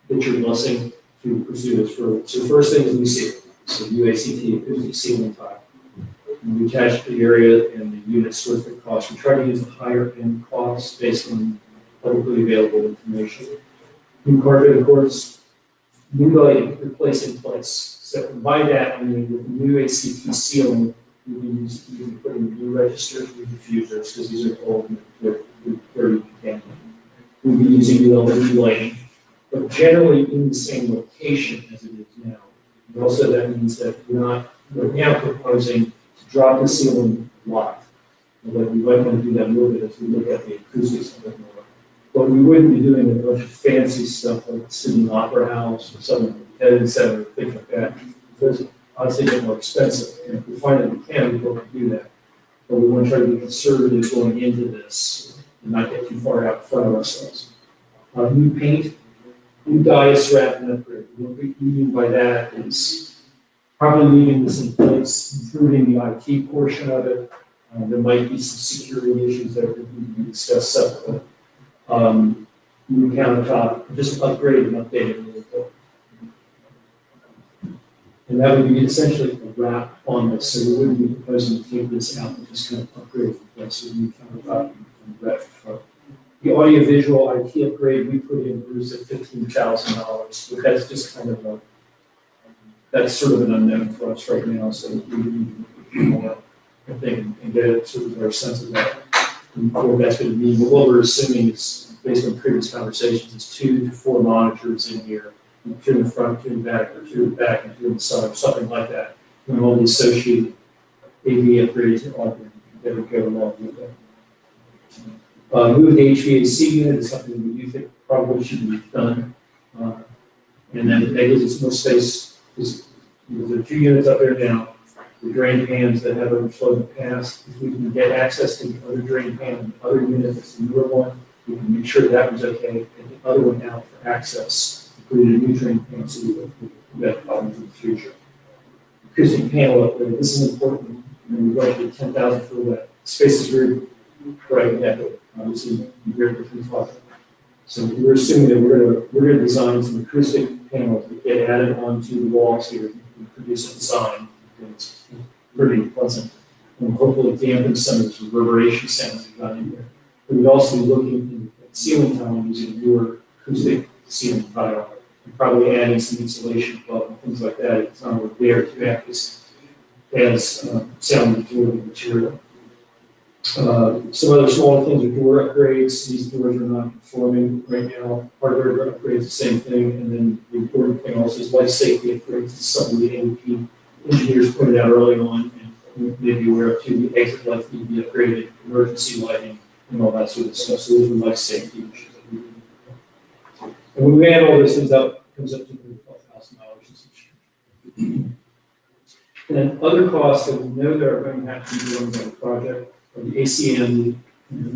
get your blessing to pursue this further. So the first thing is we see it. So UACT, acoustic ceiling tile. And we attach the area and the unit square foot cost. We try to use the higher end costs based on publicly available information. New carpet, of course, new lighting, replace in place. So by that, I mean with the new ACT ceiling, we can put in new registers, new diffusers, because these are old, they're very contaminated. We'll be using new LED lighting, but generally in the same location as it is now. And also that means that we're now proposing to drop the ceiling lot. And we might want to do that a little bit as we look at the acoustics a bit more. But we wouldn't be doing a bunch of fancy stuff like Sydney Opera House or something, Kennedy Center, things like that. Because honestly, they're more expensive. And if we find that we can, we will do that. But we want to try to be conservative going into this and not get too far out in front of ourselves. New paint, new dais wrap and upgrade. What we mean by that is probably leaving this in place, improving the IT portion of it. There might be some security issues that need to be discussed separately. New countertop, just upgrade and update it a little bit. And that would be essentially a wrap on this, so we wouldn't be proposing to take this out and just kind of upgrade the place, so new countertop and wrap. The audio-visual IT upgrade, we put in Bruce at $15,000, but that's just kind of that's sort of an unknown for us right now, so we need to do more, I think, and get sort of our sense of that, and what that's going to mean. But what we're assuming is, based on previous conversations, is 2 to 4 monitors in here, 2 in the front, 2 in the back, or 2 in the back and 2 in the side, or something like that, and all the associated AV upgrades and all that would go along with that. Move the HVAC unit is something that you think probably should be done. And then that gives us more space, because there are 2 units up there now, the drain pans that have overflowed in the past. If we can get access to the other drain pan and the other unit, that's the newer one, we can make sure that was okay, and the other one out for access, including a new drain pan, so we don't have problems in the future. Acoustic panel upgrade, this is important. We're going to get 10,000 for that. Space is very bright and echoey. Obviously, you hear it from talking. So we're assuming that we're gonna design some acoustic panels that get added onto the walls here and produce a design that's pretty pleasant and hopefully dampen some of the reverberation sounds we've got in here. But we'd also be looking at ceiling tile using newer acoustic ceiling tile and probably adding some insulation above and things like that. It's not over there to act as sound absorbing material. Some other small things are door upgrades. These doors are not conforming right now. Hardware upgrades, the same thing. And then the important thing also is life safety upgrades. It's something the AMP engineers pointed out early on, and you may be aware of too. The exit lights need to be upgraded, emergency lighting, and all that sort of stuff. So those are life safety issues. And when we add all those things up, it comes up to $12,000 and some change. And then other costs that we know that are going to have to be done by the project. Or the ACM,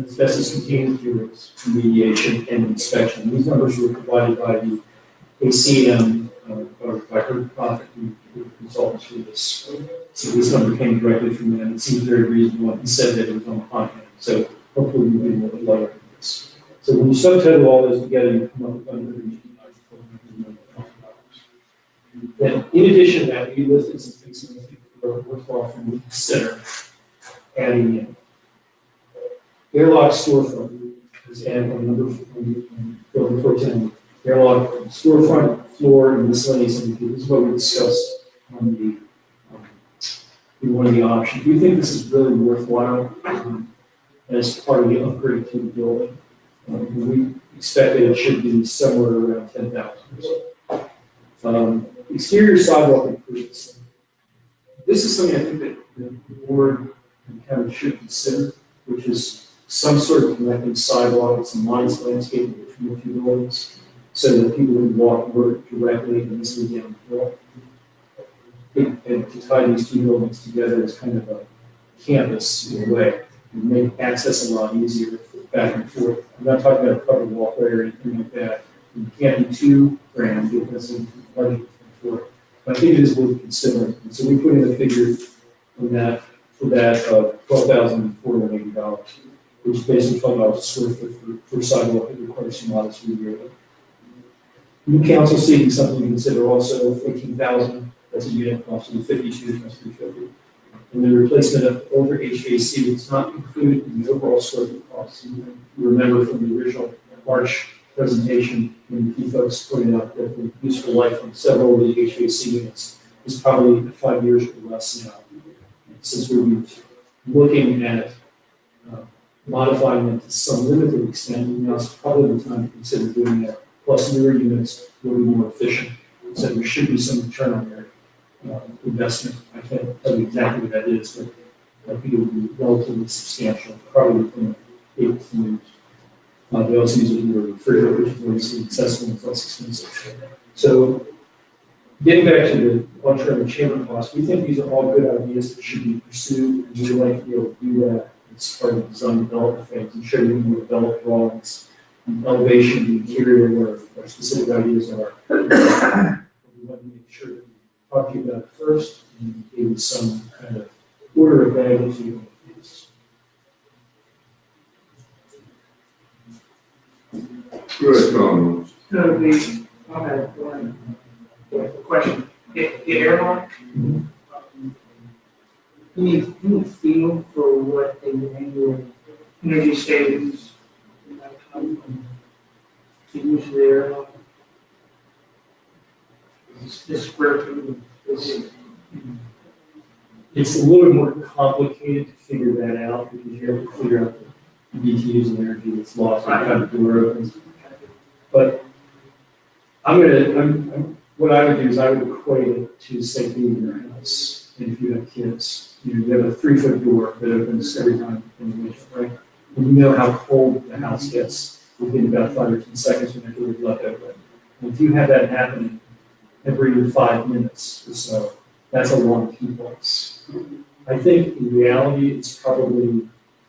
asbestos contained materials, remediation, and inspection. These numbers were provided by the ACM, or by her project consultants for this. So this number came directly from them. It seems very reasonable. He said that it was on the content. So hopefully we'll be a little bit lower than this. So when you subtotal all those together, you come up with $189 million. Then in addition to that, we listed some things that we think are worthwhile for you to consider adding in. Airlock storefront is added on building 410. Airlock storefront, floor, and miscellaneous. And this is what we discussed on in one of the options. We think this is really worthwhile as part of the upgrade to the building. We expect that it should be somewhere around 10,000. Exterior sidewalk improvements. This is something I think that the board and county should consider, which is some sort of connecting sidewalk with some lines landscaping between the 2 buildings, so that people can walk directly and easily down the hill. And to tie these 2 buildings together is kind of a campus in a way, and make access a lot easier back and forth. I'm not talking about a covered walkway or anything like that. You can't be too grand because of budget for it. But I think it is worth considering. And so we put in a figure on that for that of $12,480, which is basically $12 a square foot for sidewalk that requires some modest rebuilding. New council seating something to consider also, $14,000. That's a unit cost of $52 plus $350. And the replacement of older HVAC was not included in the overall scope of costs. You remember from the original March presentation, when you folks pointed out that the useful life on several of the HVAC units is probably 5 years or less now. And since we'll be looking at modifying them to some limited extent, now's probably the time to consider doing that. Plus, newer units will be more efficient, so there should be some return on their investment. I can't tell you exactly what that is, but I think it would be relatively substantial, probably within 8 to 10 years. They also use it in the refrigerator, which is obviously accessible and less expensive. So, getting back to the long-term chamber costs, we think these are all good ideas that should be pursued, and we would like to be able to do that as part of the design development phase, and show you more developed drawings, elevation, the interior, where our specific ideas are. We want to make sure that we talk to you about it first, and give you some kind of order of magnitude on these. Good, Tom. So I have one question. The airlock, any feel for what the annual energy savings might come from the use of the airlock? This square foot is. It's a little bit more complicated to figure that out, because you have to figure out the BTUs of energy that's lost every time the door opens. But what I would do is I would equate it to, say, being in your house. And if you have kids, you have a 3-foot door that opens every time in the winter, right? And you know how cold the house gets within about 5 or 10 seconds when the door is left open. And if you have that happening every 5 minutes or so, that's a long heat loss. I think in reality, it's probably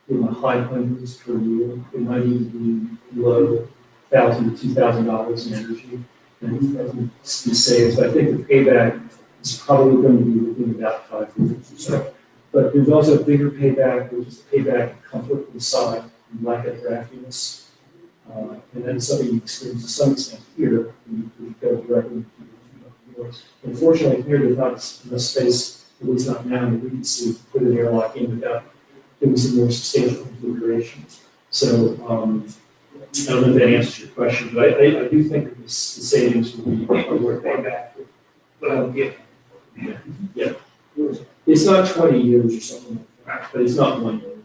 in the high hundreds per year. It might even be low $1,000 to $2,000 in energy and be saved. So I think the payback is probably going to be within about 5 years or so. But there's also a bigger payback, which is the payback of comfort inside and lack of draftiness. And then something you experience to some extent here, when you go directly to the doors. Unfortunately, here there's not enough space, at least not now, that we can see to put an airlock in without doing some more substantial configuration. So, I don't know if that answers your question, but I do think that the savings will be worth payback. But yeah. It's not 20 years or something like that, but it's not 1 year.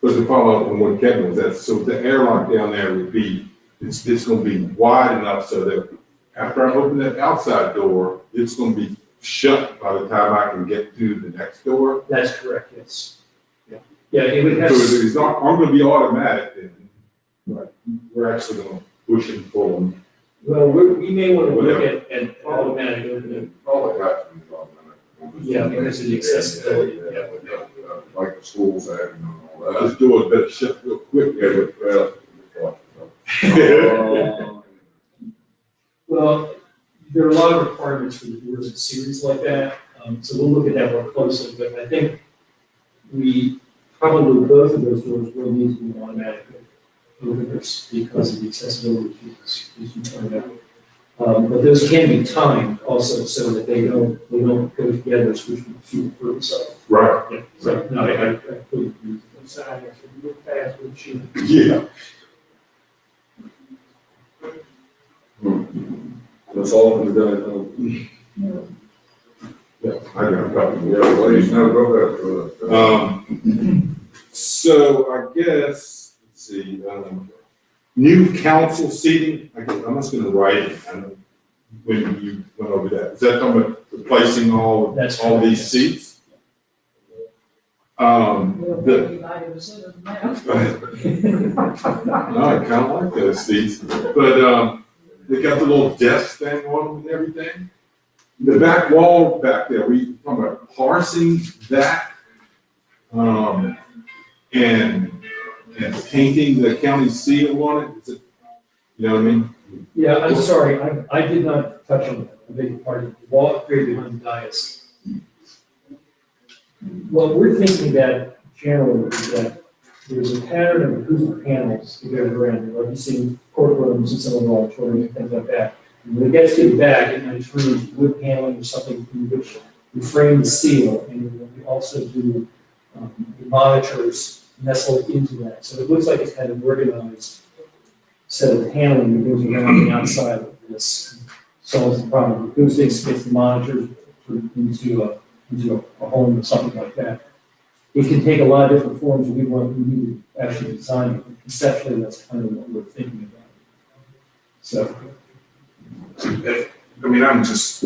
But to follow up on what Kevin was asking, so the airlock down there would be, it's gonna be wide enough so that after I open that outside door, it's gonna be shut by the time I can get to the next door. That's correct, yes. Yeah, it would have. So it's not, I'm gonna be automatic then, but we're actually gonna push and pull. Well, we may want to look at automatic opening. All the got to be automatic. Yeah, because of the accessibility. Yeah. Like the schools have and all that. Those doors better shut real quick. Well, there are a lot of requirements for the doors in series like that, so we'll look at that more closely, but I think probably both of those doors will need to be automatic openers because of the accessibility issues, as you pointed out. But those can be timed also so that they don't go together, which would defeat the purpose of it. Right. Yeah, so, no, I completely agree. Inside, I said, look fast with you. Yeah. That's all we've done. Yeah, I got a couple. Yeah, well, you never go there. So I guess, let's see, new council seating, I'm just gonna write it, I know, when you went over that. Is that talking about replacing all That's these correct, seats? We'll The, be invited to sit with them now. no, I kinda like those seats, but, they got the little desk thing on them and everything. The back wall back there, we talking about parsing that, and painting the county seal on it. Is it, you know what I mean? Yeah, I'm sorry, I did not touch on that, I beg your pardon, the wall upgrade behind the dais. What we're thinking about generally is that there's a pattern of acoustic panels that go around, like you see courtrooms and some of the auditoriums and things like that. When it gets to the back, it might turn into wood paneling or something in which we frame the seal, and we also do the monitors nestled into that. So it looks like it's kind of organized set of paneling that goes around the outside of this. Solves the problem. Acoustics gets the monitors into a home or something like that. It can take a lot of different forms. We need to actually design it. But conceptually, that's kind of what we're thinking about. So. I mean, I'm just,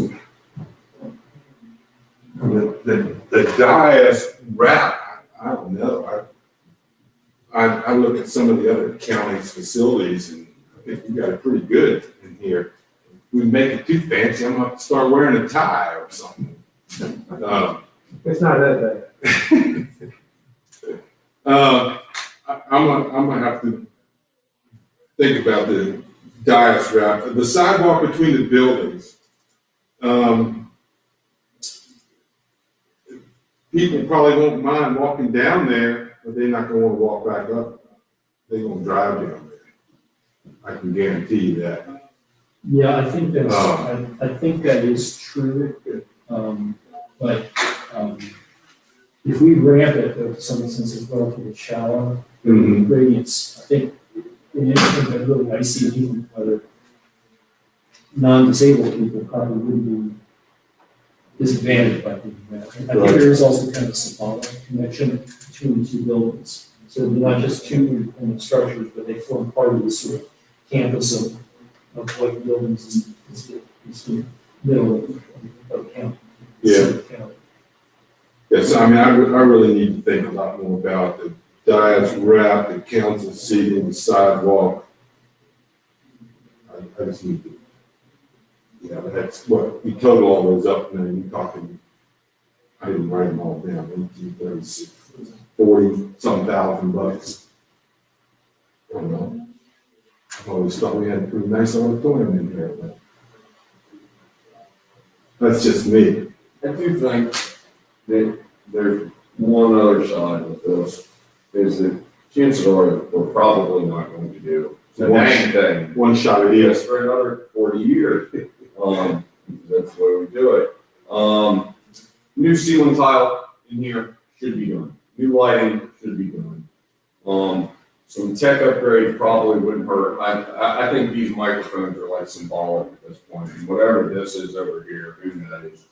the Dias wrap, I don't know. I look at some of the other county's facilities and I think we got it pretty good in here. If we make it too fancy, I'm gonna have to start wearing a tie or something. It's not that I'm gonna have to think about the Dias wrap. The sidewalk between the buildings. People probably won't mind walking down there, but they're not gonna wanna walk back up. They're gonna drive down there. I can guarantee you that. Yeah, I think that's, I think that is true. But if we ramp it, though, to some sense it's relatively shallow, gradients, I think anything that really icy, even whether non-disabled people probably wouldn't be disadvantaged by doing that. I think there is also kind of a symbolic connection between the two buildings. So they're not just two independent structures, but they form part of this sort of campus of what buildings is the middle of the county. Yeah. Yes, I mean, I really need to think a lot more about the Dias wrap, the council seating, the sidewalk. I just need to, that's what, we total all those up and then you're talking, I didn't write them all down, 1836, 40-some thousand bucks. I don't know. I've always thought we had a pretty nice auditorium in here, but that's just me. I do think that there's one other side of this, is that chances are we're probably not going to do the dang thing. One shot at Yes, it. for another 40 years. That's the way we do it. New ceiling tile in here should be done. New lighting should be done. Some tech upgrades probably wouldn't hurt. I think these microphones are like symbolic at this point. And whatever this is over here, who knows?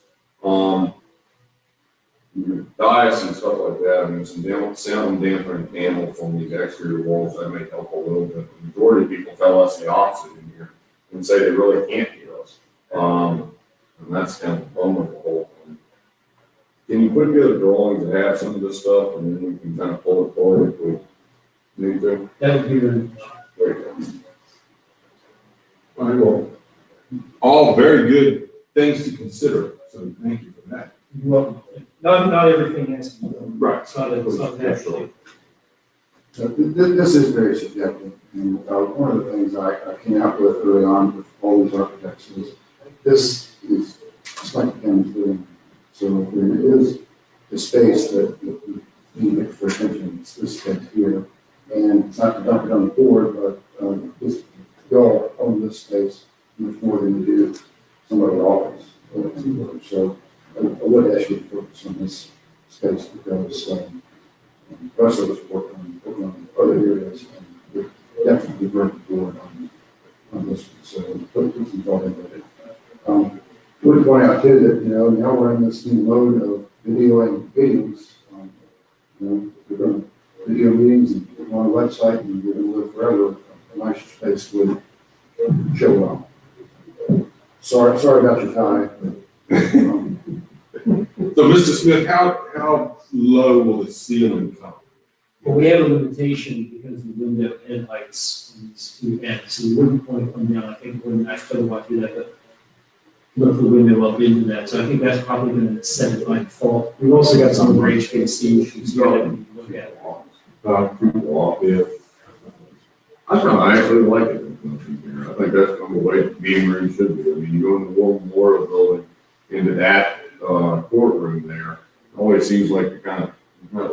Dias and stuff like that, I mean, some sound dampening panels on these exterior walls, that may help a little bit. The majority of people tell us the opposite in here and say they really can't hear us. And that's kind of a bummer of the whole thing. Can you put together drawings that have some of this stuff and then we can kind of pull it forward if we need to? That would be very There you go. All right, well, all very good things to consider, so thank you for that. well. Not everything has to be done. Right. It's not that. So this is very subjective, and one of the things I came out with early on with all these architects is, this is just like the county's doing. So there is the space that we need extra attention, it's this space here. And it's not to dump it on the board, but this, y'all own this space much more than you do some other office. So I would ask you to focus on this space because the rest of us work on other areas and we're definitely very bored on this one. So put some thought into it. Would point out too that, now we're in this new mode of videoing meetings. We're going to video meetings and put them on a website and we're going to live forever. A nicer space would show well. Sorry about your time. So, Mr. Smith, how low will the ceiling come? Well, we have a limitation because of the window end heights on these two ends, so we wouldn't want to come down. I think when I still want to do that, but look the window up into that, so I think that's probably going to set it by default. We've also got some more HVAC issues here that we can look at. Yeah. I actually like it. I think that's the way the meeting room should be. I mean, you go in the War Memorial Building into that courtroom there, it always seems like you're kind of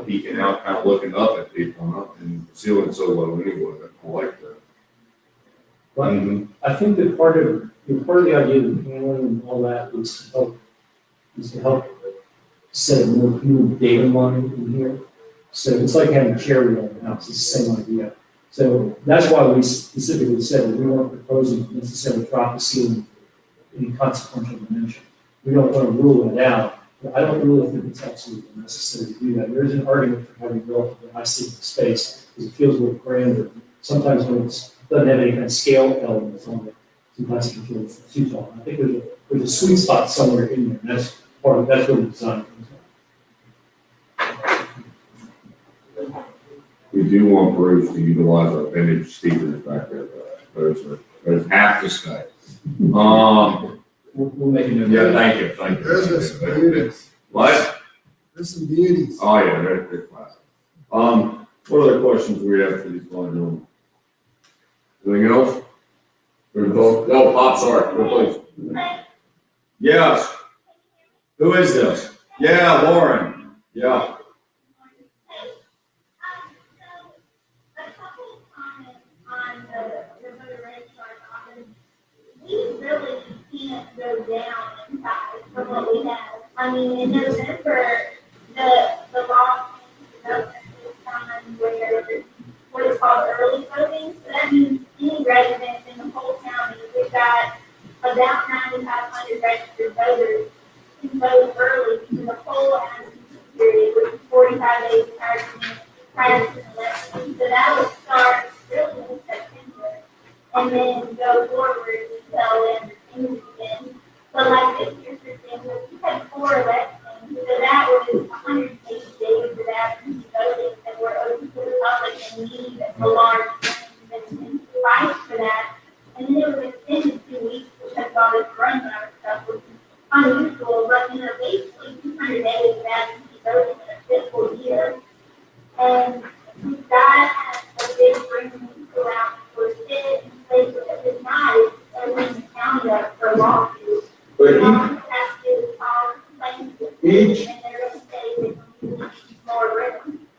peeking out, kind of looking up at people, huh? And the ceiling's so low anyway. I like that. But I think that part of part of the idea of the paneling and all that is to help set a more human data line in here. So it's like having a cherry on the house, it's the same idea. So that's why we specifically said that we weren't proposing to necessarily drop the ceiling in consequential dimension. We don't want to rule it out, but I don't really think it's absolutely necessary to do that. There is an argument for having relatively high ceiling space, because it feels a little grander. Sometimes when it doesn't have any kind of scale elements on it, sometimes it can feel too tall. I think there's a sweet spot somewhere in there, and that's where the design comes from. We do want Bruce to utilize our vintage speakers back there, those have to stay. We'll make a note. Yeah, thank you. There's some beauties. What? There's some beauties. Oh, yeah, they're classic. What other questions do we have for these fine gentlemen? Anything else? No, Pop, sorry, go please. Yes. Who is this? Yeah, Lauren. Yeah. We really can't go down in size from what we have. I mean, in November, the law development this time where what is called early voting. So that means any residents in the whole county, we've got about 9,500 registered voters can vote early in the poll absentee period, which is 45 days prior to the election. So that would start really in September and then go forward until in June. But like this year's thing, we had 4 elections, so that was 180 days of absentee voting that were open to the public and need a large convention to fight for that. And then it was extended 2 weeks because all this running out of stuff, which is unusual, but basically 200 days of absentee voting in a fiscal year. And we've got a big bringing around for sit and place that is not, it's opening the county up for lawsuits. But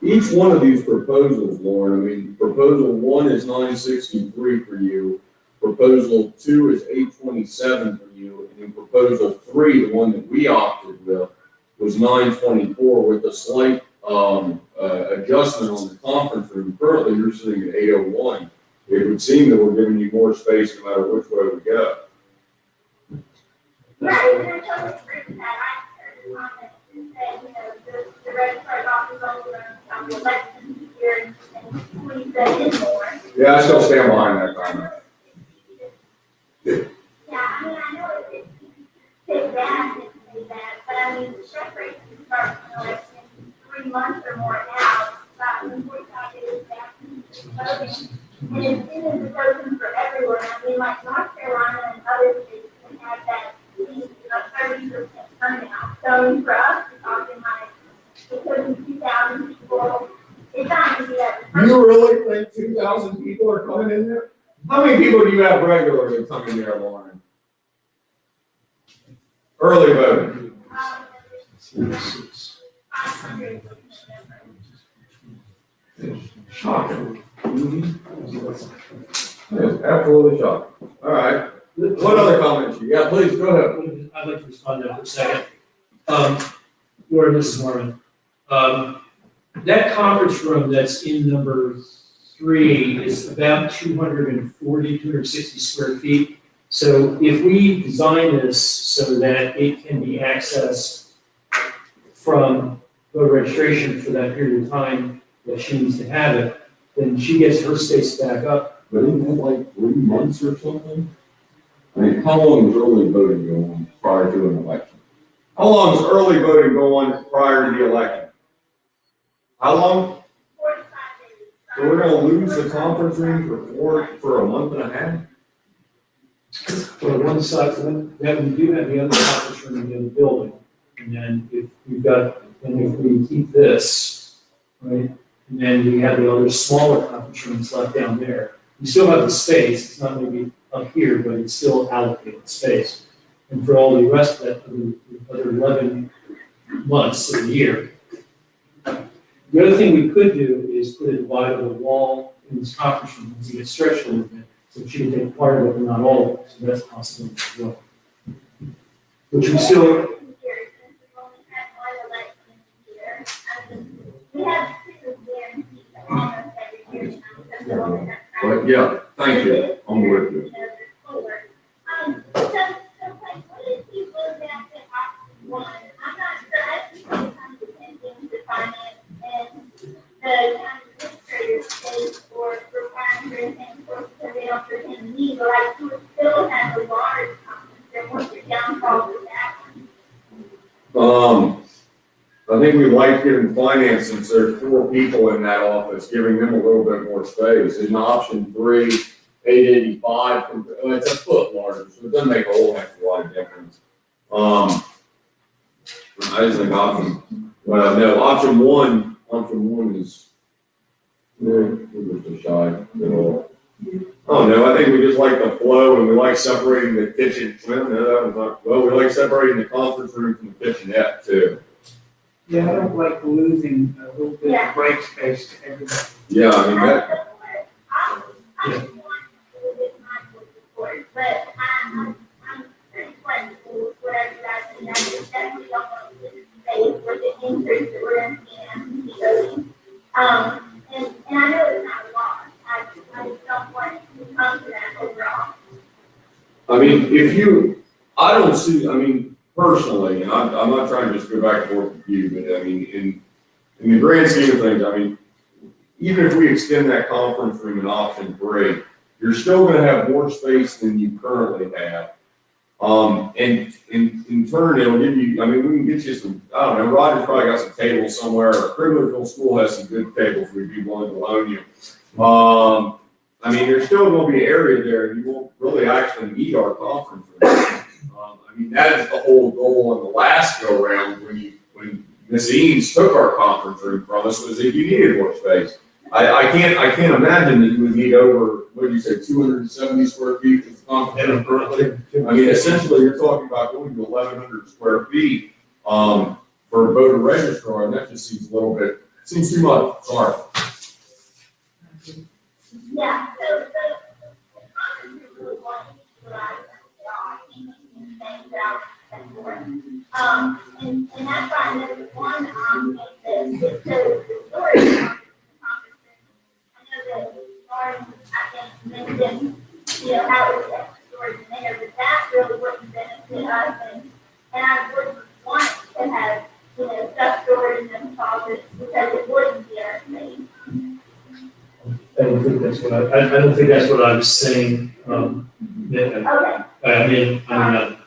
each one of these proposals, Lauren, I mean, proposal 1 is 963 for you, proposal 2 is 827 for you, and then proposal 3, the one that we opted with, was 924 with a slight adjustment on the conference room. Currently, you're sitting at 801. It would seem that we're giving you more space no matter which way we go. Right, and I totally agree with that. I heard a comment that, the registrar's office only runs on the election year and 27 more. Yeah, I still stand behind that comment. Yeah, I mean, I know it's say that, it's say that, but I mean, the check rate can start in election 3 months or more now, about 45 days back to voting. And as soon as it's open for everyone, I mean, like North Carolina and other states can have that 30% turnout. So for us, it's talking like, because of 2,000 people, it's not going to be that. You really think 2,000 people are coming in there? How many people do you have regularly coming there, Lauren? Early voting. 500. Shocking. It's absolutely shocking. All right. What other comments? Yeah, please, go ahead. I'd like to respond to that for a second. Laura, this is Marvin. That conference room that's in number 3 is about 260 square feet. So if we design this so that it can be accessed from voter registration for that period of time that she needs to have it, then she gets her space back up. But isn't it like 3 months or something? I mean, how long is early voting going on prior to an election? How long is early voting going on prior to the election? How long? 45 days. So we're gonna lose the conference room for a month and a half? For one side, then we do have the other conference room in the other building. And then if we keep this, right, and then we have the other smaller conference rooms left down there, we still have the space. It's not maybe up here, but it's still allocated space. And for all the rest of that, the other 11 months of the year. The other thing we could do is put a dividable wall in this conference room as you get stretched a little bit. So she would take part of it, but not all of it, so that's possible as well. Which we still, We have two guarantees almost every year now. But yeah, thank you, I'm with you. So like, what if you look at the option one? I'm not sure, I think it's kind of depending to finance and the county administrator states for requiring certain for because they don't pretend need, but like, you would still have a large conference, and what's your downfall with that one? I think we like giving finance, since there's 4 people in that office, giving them a little bit more space. In option 3, 885, it's a foot larger, so it doesn't make a whole heck of a lot of difference. I just think option 1 is, we're just shy at all. Oh, no, I think we just like the flow, and we like separating the kitchen, we like separating the conference room from the kitchenette too. Yeah, I don't like losing a little bit Yeah. of break space to everybody. Yeah, I mean, that, I'm want to do this mindful support, but I'm pretty flexible with whatever you guys need. I just definitely don't want to lose space with the increase that we're going to see in the building. And I know it's not a lot. I just don't want to come to that overall. I mean, I don't see, I mean, personally, and I'm not trying to just go back and forth with you, but I mean, in the grand scheme of things, I mean, even if we extend that conference room in option 3, you're still gonna have more space than you currently have. And in turn, it'll give you, I mean, we can get you some, I don't know, Roger's probably got some tables somewhere, or Criminalville School has some good tables we'd be willing to loan you. I mean, there's still gonna be an area there, and you won't really actually need our conference room. I mean, that is the whole goal on the last go round when Ms. Eames took our conference room from us, was that you needed more space. I can't imagine that you would need over, what did you say, 270 square feet of conference room currently? I mean, essentially, you're talking about going to 1,100 square feet, for a voter registrar, and that just seems a little bit, seems too much, sorry. Yeah, so the conference is really one to utilize things out and more. And that's why I know the one just so the storage conference. I know that Lauren, I think, mentioned, how it was extra storage in there, but that really wouldn't benefit us, and I wouldn't want to have, stuff stored in the closets because it wouldn't be our space. I don't think that's what I don't think that's what I was saying, Okay. I mean, I'm not.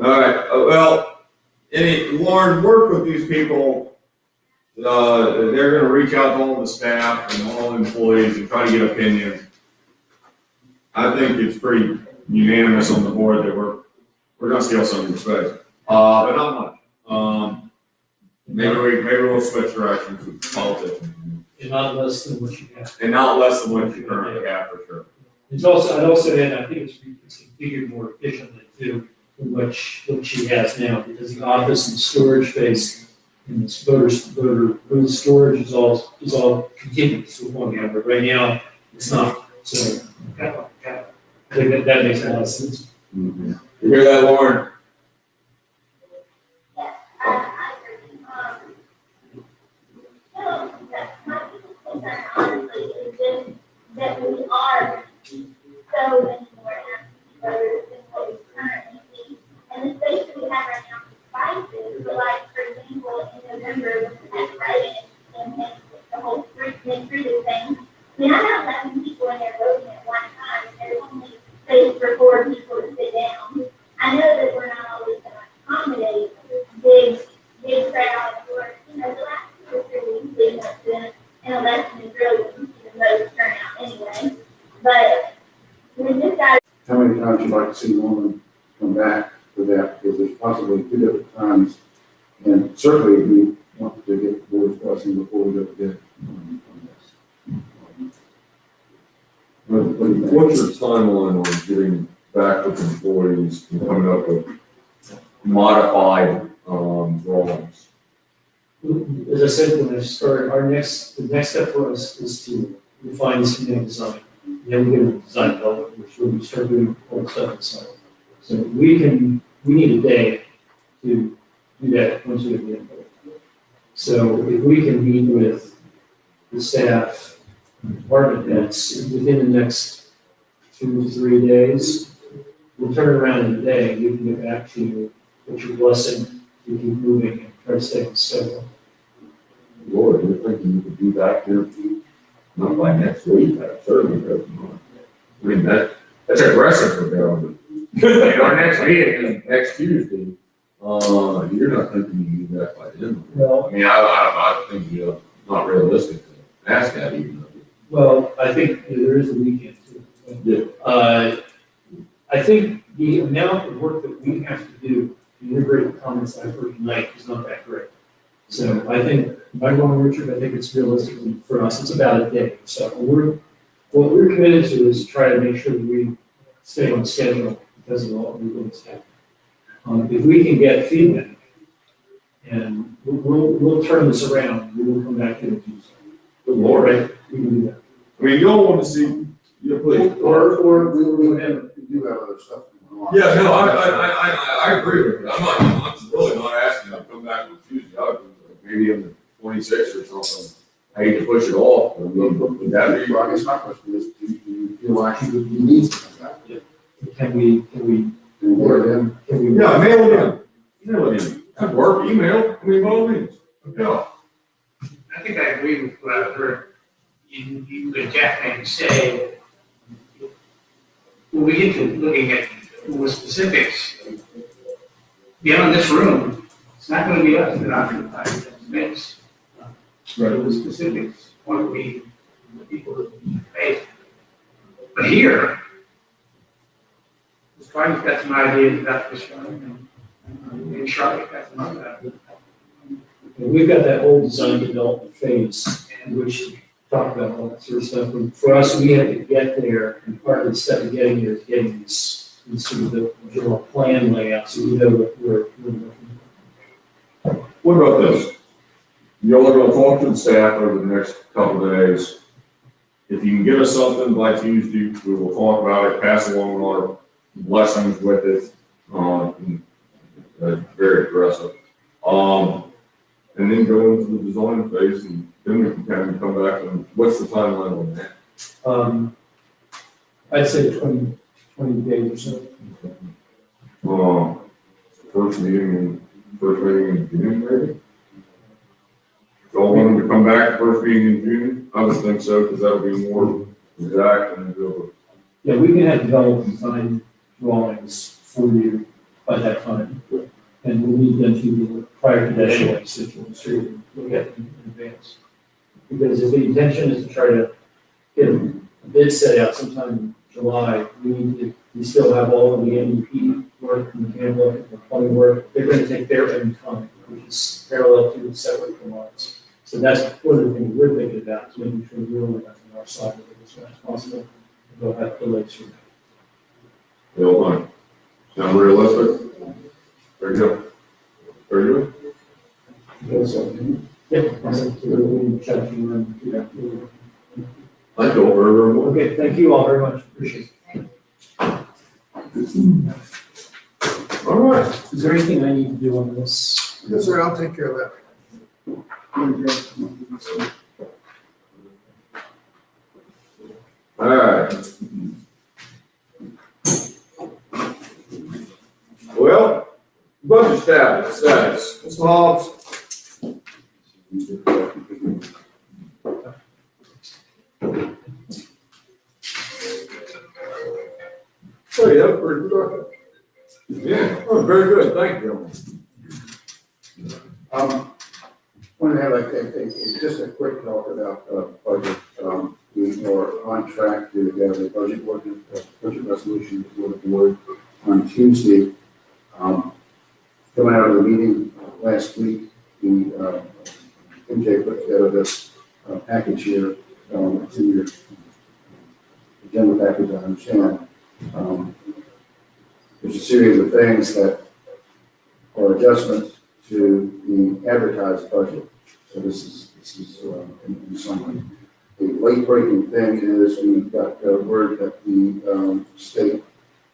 All right, well, Lauren, work with these people. They're gonna reach out to all the staff and all the employees and try to get opinions. I think it's pretty unanimous on the board that we're gonna steal some of your space, but not much. Maybe we'll switch directions with politics. And not less than what you have. And not less than what you currently have, for sure. It's also, I'd also add, I think it's configured more efficiently too, than what she has now, because the office and storage space and this voter booth storage is all contiguous with one another. Right now, it's not, so I think that makes a lot of sense. You hear that, Lauren? Yes, I agree. So, my biggest concern honestly is just that we are so many more absentee voters than what we currently see. And the space that we have right now is spices, but like, for example, in November, when we had rain and the whole street is thing, I mean, I have 11 people in there voting at one time, and there's only space for 4 people to sit down. I know that we're not always going to accommodate big crowds, or, the last 2 or 3 weeks leading up to an election is really when you see the most turnout anyway. But we just got. How many times you'd like to see Norman come back for that, because there's possibly 2 different times, and certainly we want to get the board's blessing before we go to bid on this. What do you think? What's your timeline on getting back with employees and coming up with modified, drawings? As I said when I started, the next step for us is to we find this schematic design. Then we get a design development, which we start doing all the stuff inside. So we need a day to do that once we get the input. So if we can meet with the staff, department heads, within the next 2 to 3 days, we'll turn it around in a day, you can get back to you with your blessing to keep moving and try to stay on schedule. Lord, you're thinking you could be back here, not by next week, that certainly doesn't mind. I mean, that's aggressive for them. Our next meeting is next Tuesday. You're not thinking you can do that by then. Well, I mean, I think, not realistic to ask that even. Well, I think there is a weekend too. I think the amount of work that we have to do to integrate the comments I've heard tonight is not that great. So I think, if I'm wrong, Richard, I think it's realistically for us, it's about a day. So what we're committed to is try to make sure that we stay on schedule because of all the things happening. If we can get feedback, and we'll turn this around, we will come back to it Tuesday. Good Lord. Right? We can do that. I mean, you don't want to see, please. Or we do have other stuff going on. Yeah, no, I agree with you. I'm really not asking you to come back on Tuesday. I would, maybe on the 26th or something. I hate to push it off, but would that be? Well, I guess my question is, do you feel like you need to come back? Can we, Or then, Yeah, mail it in. Email it in. At work, email, I mean, by all means. Yeah. I think I agree with what I've heard. You and Jack may say, when we get to looking at more specifics, beyond this room, it's not going to be us that occupy that space. Right. The specifics want to be the people that face. But here, Brian's got some ideas about this one, and Charlotte got some other. we've got that whole design development phase, in which to talk about all that sort of stuff. And for us, we have to get there, and part of the step of getting there is getting this sort of the general plan layout, so we know what we're looking at. What about this? Y'all are gonna talk to the staff over the next couple of days. If you can get us something by Tuesday, we will talk about it, pass along our blessings with it. Very aggressive. And then go into the design phase, and then we can kind of come back and what's the timeline on that? I'd say 20 days or so. First meeting in June, maybe? Y'all want them to come back first meeting in June? I would think so, because that'll be more exact and go. Yeah, we can have developed design drawings for you by that time. And we'll need them to you prior to that anyway, so you can sort of look at them in advance. Because if the intention is to try to get a bid set out sometime in July, we still have all of the MEP work, mechanical, and plumbing work. They're gonna take their own time, which is parallel to and separate from ours. So that's one of the things we're thinking about, is making sure we're on our side of it as much as possible. We'll have delays from that. All done. Sound realistic? Very good. Very good. Yep. We'll chat to you and do that. Thank you all very much. Okay, thank you all very much, appreciate it. All right. Is there anything I need to do on this? Yes, sir, I'll take care of that. All right. Well, budget status, Mr. Hobbs. Oh, yeah, pretty good. Yeah, oh, very good, thank you. Want to have just a quick talk about budget. We are on track to have a budget resolution before the board on Tuesday. Coming out of the meeting last week, MJ put together this package here. It's in your agenda package, I understand. There's a series of things that are adjustments to the advertised budget. So this is in summary, late breaking thing is we got word that the state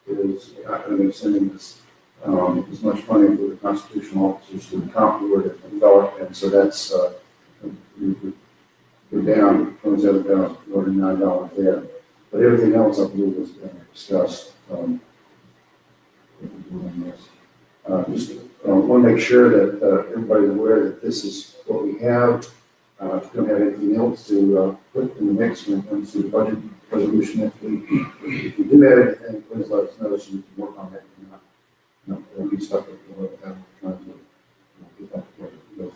is not going to be sending us as much money for the constitutional officers to the comp board at develop, and so that's we're down $27,409 there. But everything else I believe has been discussed. Just want to make sure that everybody's aware that this is what we have. If we don't have anything else to put in the mix when it comes to the budget resolution next week. If you do have anything, please let us know so we can work on that. Don't be stuck with trying to get that together.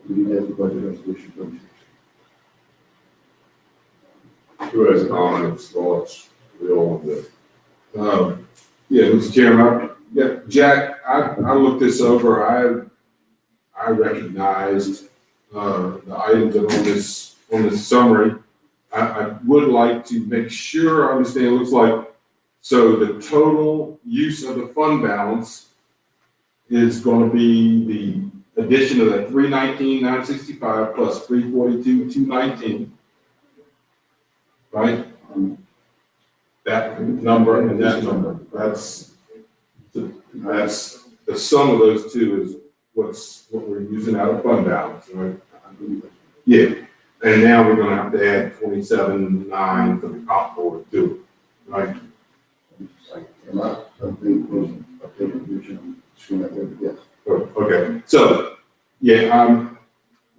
We need to have the budget resolution for Who has comments, thoughts, real on this? Yeah, Mr. Chairman, Jack, I looked this over, I recognized, the items that on this summary. I would like to make sure I understand, it looks like, so the total use of the fund balance is gonna be the addition of that 319,965 plus 342,219. Right? That number and that number, that's the sum of those two is what we're using out of fund balance, right? Yeah, and now we're gonna have to add 27,9 for the comp board too, right? Okay, so, yeah,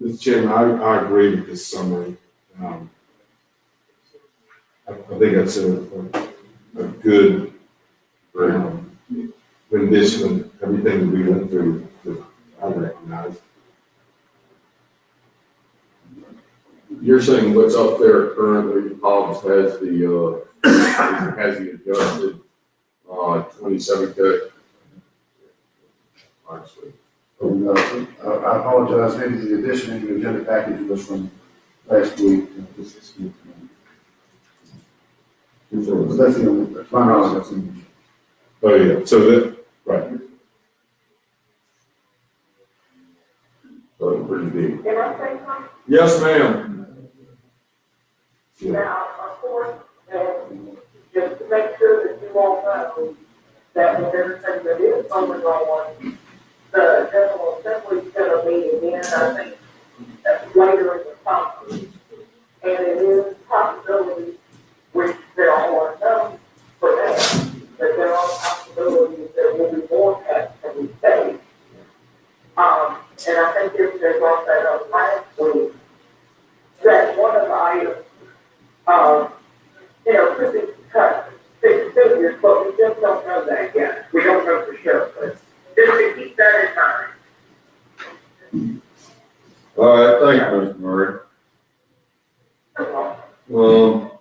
Mr. Chairman, I agree with this summary. I think that's a good rendition of everything that we went through that I recognize. You're saying what's up there currently, Collins has the adjusted 27K? Honestly. I apologize, maybe the addition in the agenda package was from last week. This week. That's the only, my knowledge, that's the only. Oh, yeah, so that, right. So pretty big. Can I say something? Yes, ma'am. Now, of course, just to make sure that you all know that with everything that is going on, the General Assembly is going to meet again, I think, later in the summer. And it is a possibility, which there are none for that, but there are possibilities that will be more cuts from the state. And I think if they brought that up last week, that one of the items, could be cut 6 figures, but we just don't know that yet. We don't know for sure, but just to keep that in mind. All right, thank you, Mr. Murray.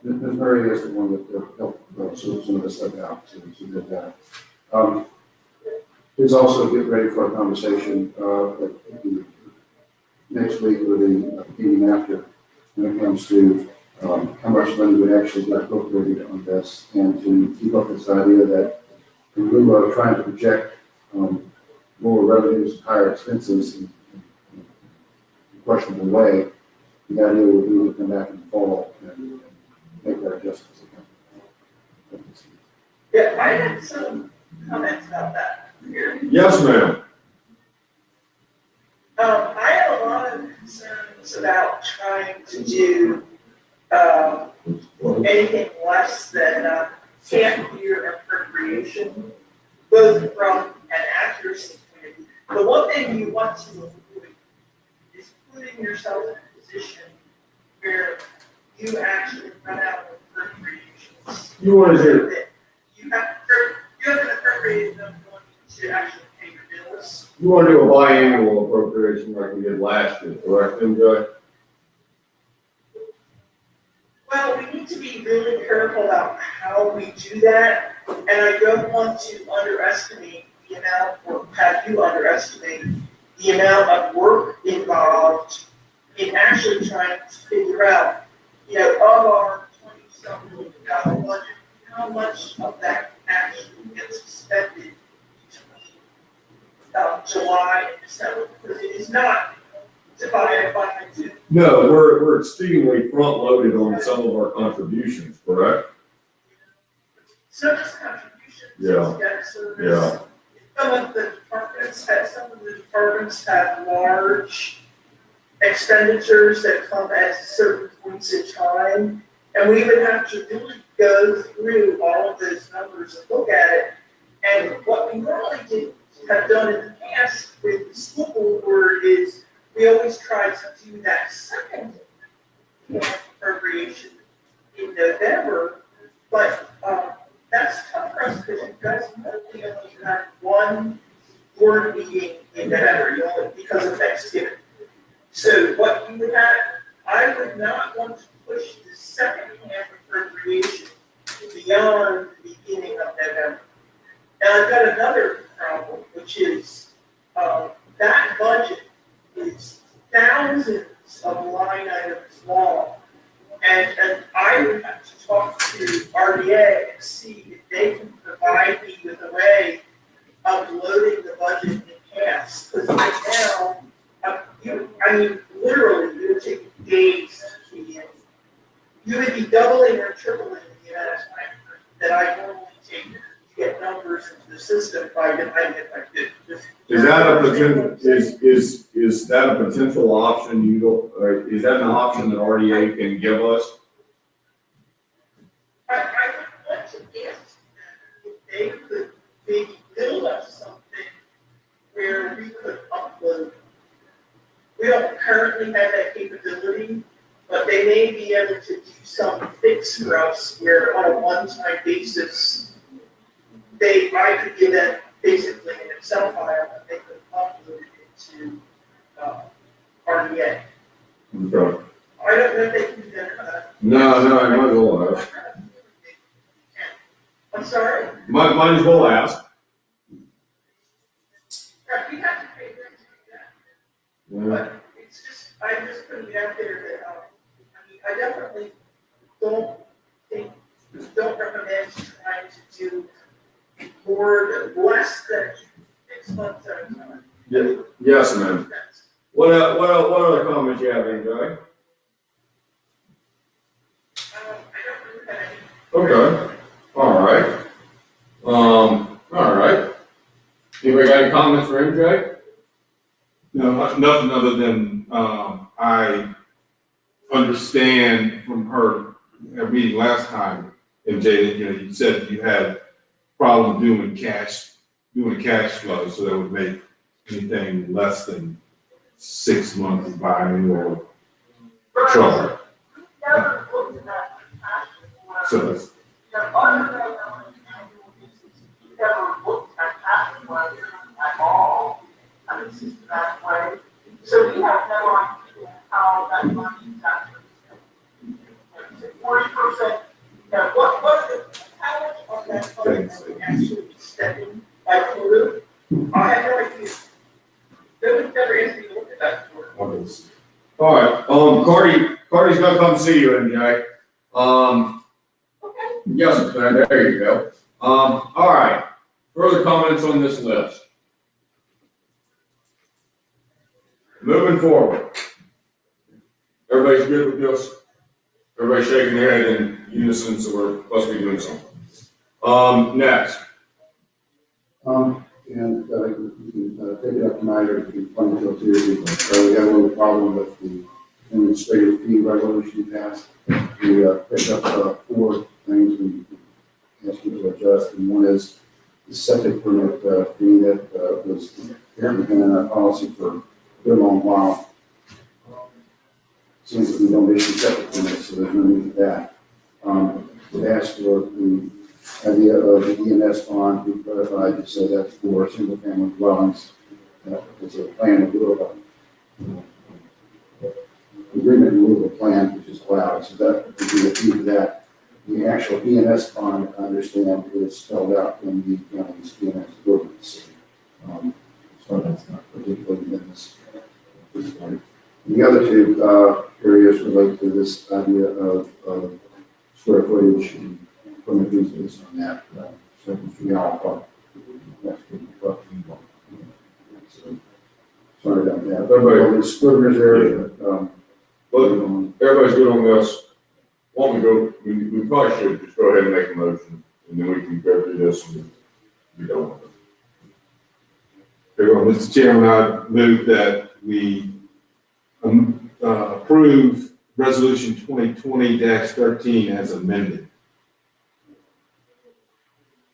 Ms. Murray is the one that helped sort some of this stuff out, so did that. Please also get ready for a conversation next week or the meeting after when it comes to how much money we actually got appropriated on this, and to keep up this idea that we are trying to project lower revenues, higher expenses in a questionable way. The idea would be to come back in the fall and make that adjustments again. Yeah, I had some comments about that here. Yes, ma'am. I have a lot of concerns about trying to do anything less than a 10-year appropriation, both from an accuracy point of view. The one thing you want to avoid is putting yourself in a position where you actually run out of appropriations. You want to hear, You haven't appropriated them to actually pay your bills. You want to do a biannual appropriation like we did last year, correct, MJ? Well, we need to be really careful about how we do that, and I don't want to underestimate the amount, or have you underestimate the amount of work involved in actually trying to figure out, of our $20-some million budget, how much of that actually gets expended between July and December, because it is not divided by 2. No, we're extremely front-loaded on some of our contributions, correct? So just contributions. Yeah. Debt service. Yeah. Some of the departments have large expenditures that come at certain points in time. And we would have to really go through all of those numbers and look at it. And what we normally have done in the past with the school board is we always try to do that second appropriation in November. But that's tough for us because you guys only have one board meeting in November, you know, because of Thanksgiving. So what you would have, I would not want to push the second half appropriation beyond the beginning of November. Now I've got another problem, which is that budget is thousands of line items long. And I would have to talk to RDA and see if they can provide me with a way of loading the budget in half. Because right now, literally, it would take days to key in. You would be doubling or tripling the amount of time that I normally take to get numbers into the system if I could. Is that a potential, is that a potential option is that an option that RDA can give us? I would like to ask them if they could maybe build us something where we could upload. We don't currently have that capability, but they may be able to do some fix for us where on a one-time basis, I could give them basically an Excel file that they could upload it into RDA. Okay. I don't know if they can do that. No, I might as well ask. I'm sorry? Might as well ask. Right, we have to pay them to do that. Yeah. But it's just, I'm just putting it out there that, I definitely don't recommend trying to do less than 6 months at a time. Yeah. Yes, ma'am. What other comments you have, MJ? I don't really have any. Okay. All right. All right. Anybody got any comments for MJ? No, nothing other than, I understand from her meeting last time, MJ, that, you said you had problem doing cash flow, so that would make anything less than 6 months biannual trouble. So that's, So we have no idea how that money is actually spent. 40%, now how much of that funding are we actually spending by quarter? I have no idea. Nobody's never asked me to look at that before. all right. Cardi's gonna come see you, MJ. Okay. Yes, there you go. All right. Further comments on this list? Moving forward. Everybody's good with this? Everybody's shaking their head in unison, so we're supposed to be doing something. Next. And you can take it up tonight or you can find it till Tuesday. We had a little problem with the administrative fee resolution passed. We picked up 4 things we asked you to adjust, and one is the septic permit fee that was apparently been in our policy for a good long while. Seems that we don't issue septic permits, so there's no need for that. We asked for the idea of the ENS bond, we clarified to say that's for single-family dwellings. There's a plan to do agreement to move a plan, which is allowed, so that would be a fee for that. The actual ENS bond, I understand, is spelled out in the county's ENS ordinance. So that's not particularly in this point. The other 2 areas relate to this idea of square footage and permit fees based on that. So for y'all, that's good. So, sorry about that. Everybody, the splitters area, But everybody's good on this. Why don't we go, we probably should just go ahead and make a motion, and then we can go through this and be done with it. Okay, well, Mr. Chairman, I move that we approve resolution 2020-13 as amended.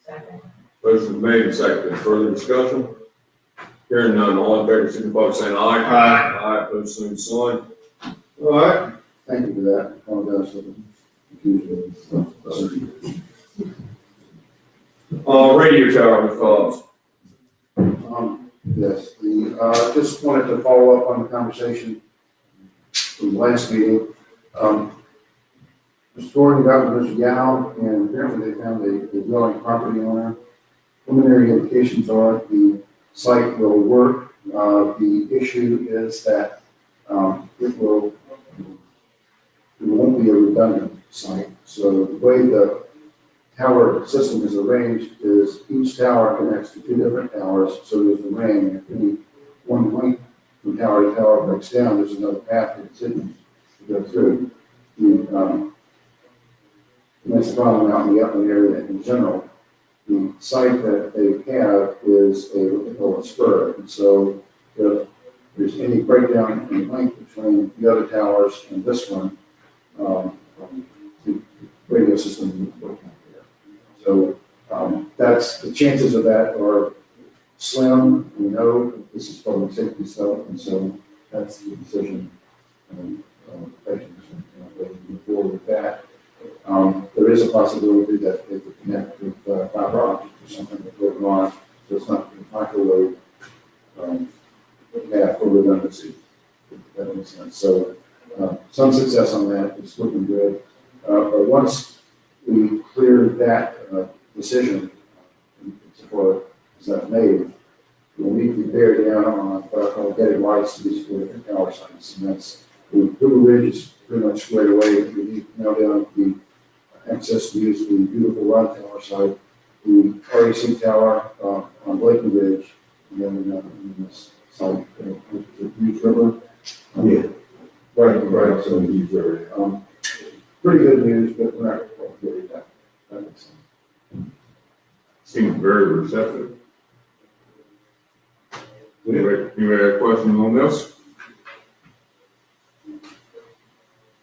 Second. Motion made and seconded. Further discussion? Hearing none, all in favor, signify by saying aye. Aye. Aye, pose same sign. All right. Thank you for that. Apologize for the confusion. Radio tower, Mr. Hobbs. Yes, just wanted to follow up on the conversation from the last meeting. Mr. Gordon got with Mr. Yao, and apparently they found a dwelling property owner. Preliminary indications are the site will work. The issue is that it won't be a redundant site. So the way the tower system is arranged is each tower connects to two different towers, so there's a ring. If any one link from tower to tower breaks down, there's another path for the signals to go through. That's the problem out in the upland area in general. The site that they have is what they call a spur, and so if there's any breakdown in length between the other towers and this one, the radio system will work out there. So that's the chances of that are slim. We know this is public safety stuff, and so that's the decision. Move forward with that. There is a possibility that they could connect with fiber optic or something that goes on, so it's not a microwave path for redundancy. If that makes sense. So some success on that. It's looking good. But once we clear that decision, so far as that's made, we'll need to bear down on what I call getting rights to these four different tower sites, and that's the Blue Ridge is pretty much squared away. We need to nail down the access to use the beautiful Rod Tower site, the REC Tower on Blakey Ridge, and then in this site, the Huge River. Yeah. Right, so he's very, Pretty good news, but we're not quite good at that. That makes sense. seems very receptive. Anyway, you have questions on this?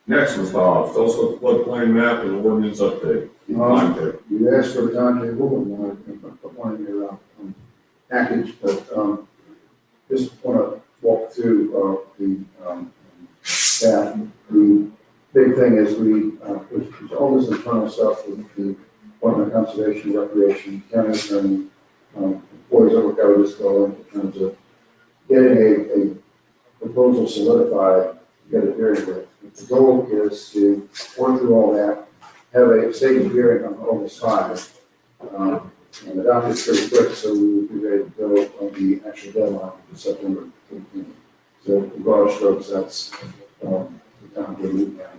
Next, Mr. Hobbs, tell us what the floodplain map and ordinance update. Timetable. You asked for a timetable and put one in your package, but just want to walk through that. The big thing is there's all this internal stuff with the Department of Conservation, Recreation, county attorney, employees that work out of this building in terms of getting a proposal solidified, get it very good. The goal is to work through all that, have a staged hearing on August 5, and adopt it pretty quick, so we will be ready to go on the actual deadline for September 15th. So in broad strokes, that's the time we're moving now.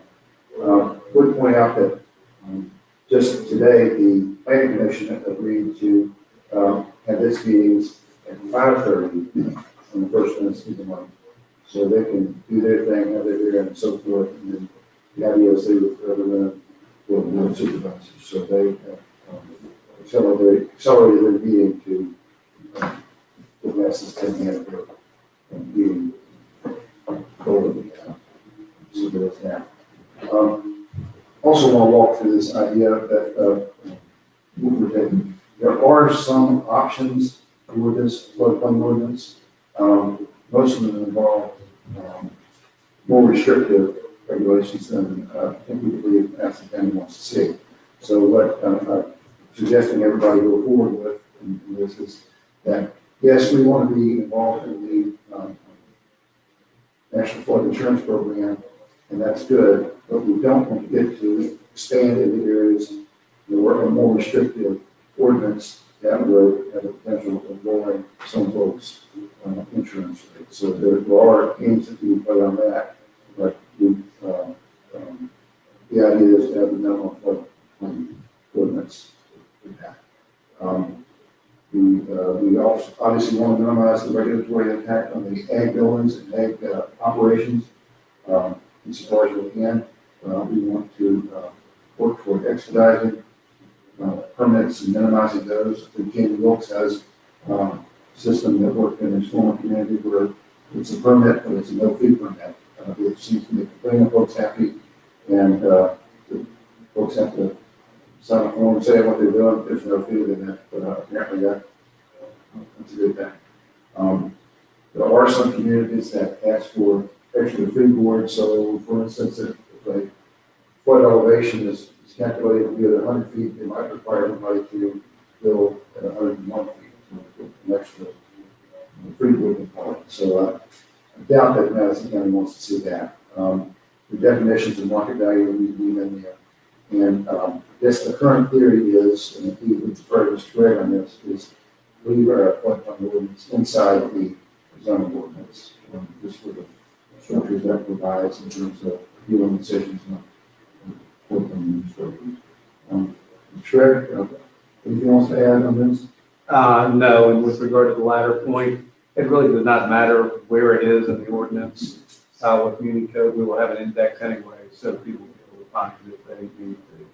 Would point out that just today, the planning commission agreed to have its meetings at 5:30 on the first Wednesday of the month. So they can do their thing, have their hearing and so forth, and then the idea is they would recommend for the board of supervisors. So they accelerated their meeting to the last 10 minutes of meeting over. So there's that. Also want to walk through this idea that we're taking. There are some options for this floodplain ordinance. Most of them involve more restrictive regulations than I think we believe Madison County wants to see. So what I'm suggesting everybody go forward with in this is that, yes, we want to be involved in the National Flood Insurance Program, and that's good, but we don't want to get to expand into areas where a more restrictive ordinance that would have the potential of lowering some folks' insurance rates. So there are games that we play on that, but the idea is to have the minimum flood ordinance with that. We also obviously want to minimize the regulatory impact on the ag buildings and ag operations. insofar as we can. We want to work toward expediting permits and minimizing those. Virginia Wilkes has a system that worked in his former community where it's a permit, but it's a no-fee permit, which seems to make the folks happy. And the folks have to sign a form, say what they're doing, there's no fee in that, but apparently that's a good thing. There are some communities that ask for extra fee board, so for instance, if a flood elevation is calculated to be at 100 feet, they might require everybody to build at 101 feet, so an extra free board component. So I doubt that Madison County wants to see that. The definitions of market value we leave in there. And I guess the current theory is, and he would defer to Mr. Gregg on this, is leave our floodplain ordinance inside the zoning ordinance, just for the structures that provides in terms of dealing decisions on floodplain administration. Mr. Gregg, anything else to add on this? No, and with regard to the latter point, it really does not matter where it is in the ordinance. With community code, we will have an index anyway, so people will be able to find it if they need to.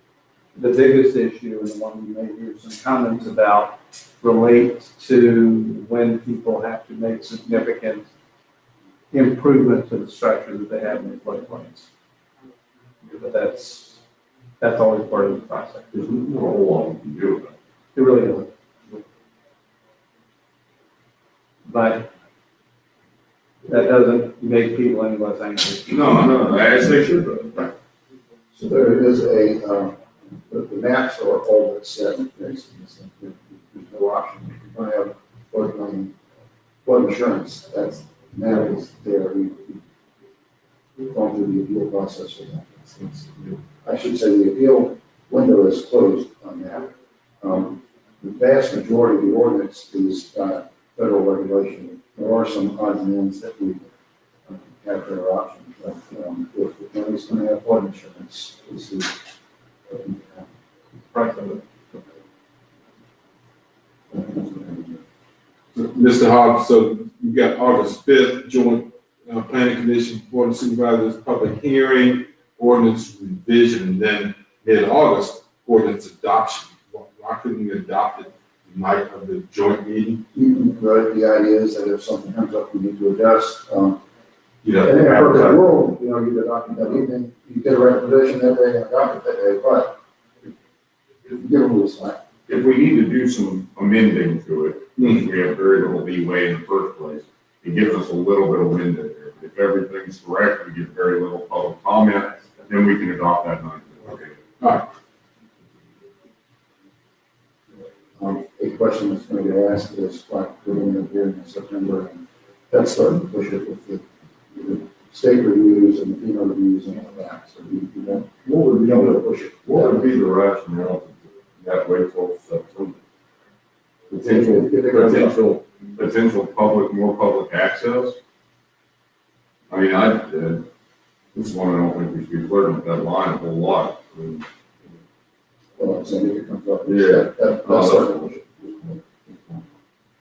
The biggest issue, and the one we may hear some comments about, relates to when people have to make significant improvement to the structure that they have in the floodplains. But that's always part of the process. There's no whole lot we can do about it. It really isn't. But that doesn't make people any less angry. No, as they should be. So there is the maps are all but set in place. There's no option. If you're going to have flood insurance, that's now is there. We've gone through the appeal process for that. I should say the appeal window is closed on that. The vast majority of the ordinance is federal regulation. There are some odds and ends that we have their options, but if the county's going to have flood insurance, this is Price of it. Mr. Hobbs, so you got August 5th, joint planning commission, board of supervisors, public hearing, ordinance revision, and then mid-August, ordinance adoption. Why couldn't you adopt it the night of the joint meeting? But the idea is that if something comes up, we need to adjust. You know, In a perfect world, you adopt it that evening, you get a recommendation that day and adopt it that day, but if you give a rule slack. If we need to do some amending to it, because we have very little leeway in the first place, it gives us a little bit of window there. But if everything's correct, we get very little public comment, then we can adopt that night. Okay. All right. A question that's going to get asked is like putting it here in September, and that's starting to push it with the state reviews and the FEMA reviews and all that. So we don't, we don't want to push it. What would be the rationale to that way till September? Potential public, more public access? I mean, this one, I don't think we should be flirting with that line a whole lot. I mean, Well, I'm saying if it comes up. Yeah. That's starting to push it.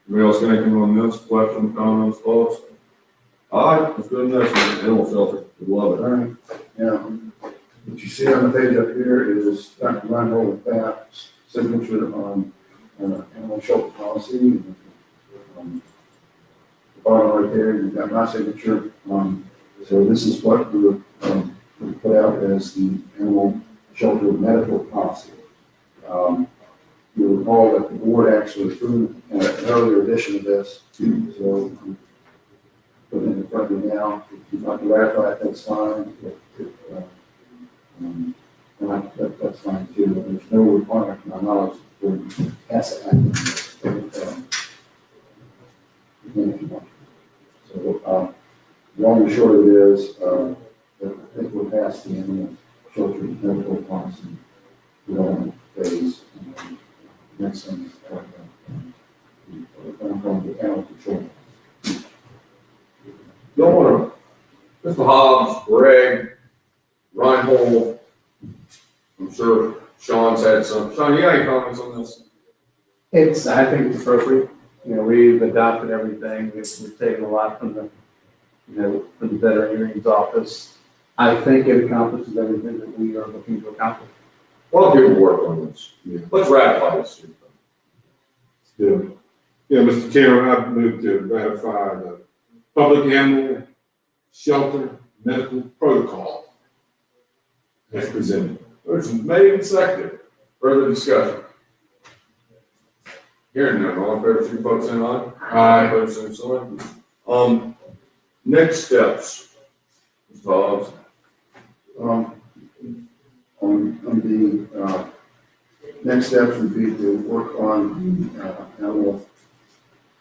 Anybody else got anything on this? Questions, comments, thoughts? All right, let's go to the next one. Animal shelter, we love it. All right, yeah. What you see on the page up here is Dr. Reinhold and Pfaff's signature on animal shelter policy. The bottom right there, you've got my signature. So this is what we put out as the animal shelter medical policy. You recall that the board actually approved an earlier edition of this, so put it in front of you now. If you'd like to ratify it, that's fine. That's fine too. There's no requirement, to my knowledge, for pass it act. So, long and short of it is, that I think we'll pass the animal shelter medical policy development phase. And next thing is, I'm going to animal control. Don't want to, Mr. Hobbs, Greg, Reinhold, I'm sure Sean's had some. Sean, you got any comments on this? I think it's appropriate. We've adopted everything. We've taken a lot from the veterinarian's office. I think it accomplishes everything that we are looking to accomplish. A lot of people work on this. Let's ratify this. Yeah. Yeah, Mr. Chairman, I move to ratify the public animal shelter medical protocol as presented. Motion made and seconded. Further discussion? Hearing none, all in favor, signify by saying aye. Aye. Opposed, same sign. Next steps. Mr. Hobbs. On the, next steps would be to work on the, animal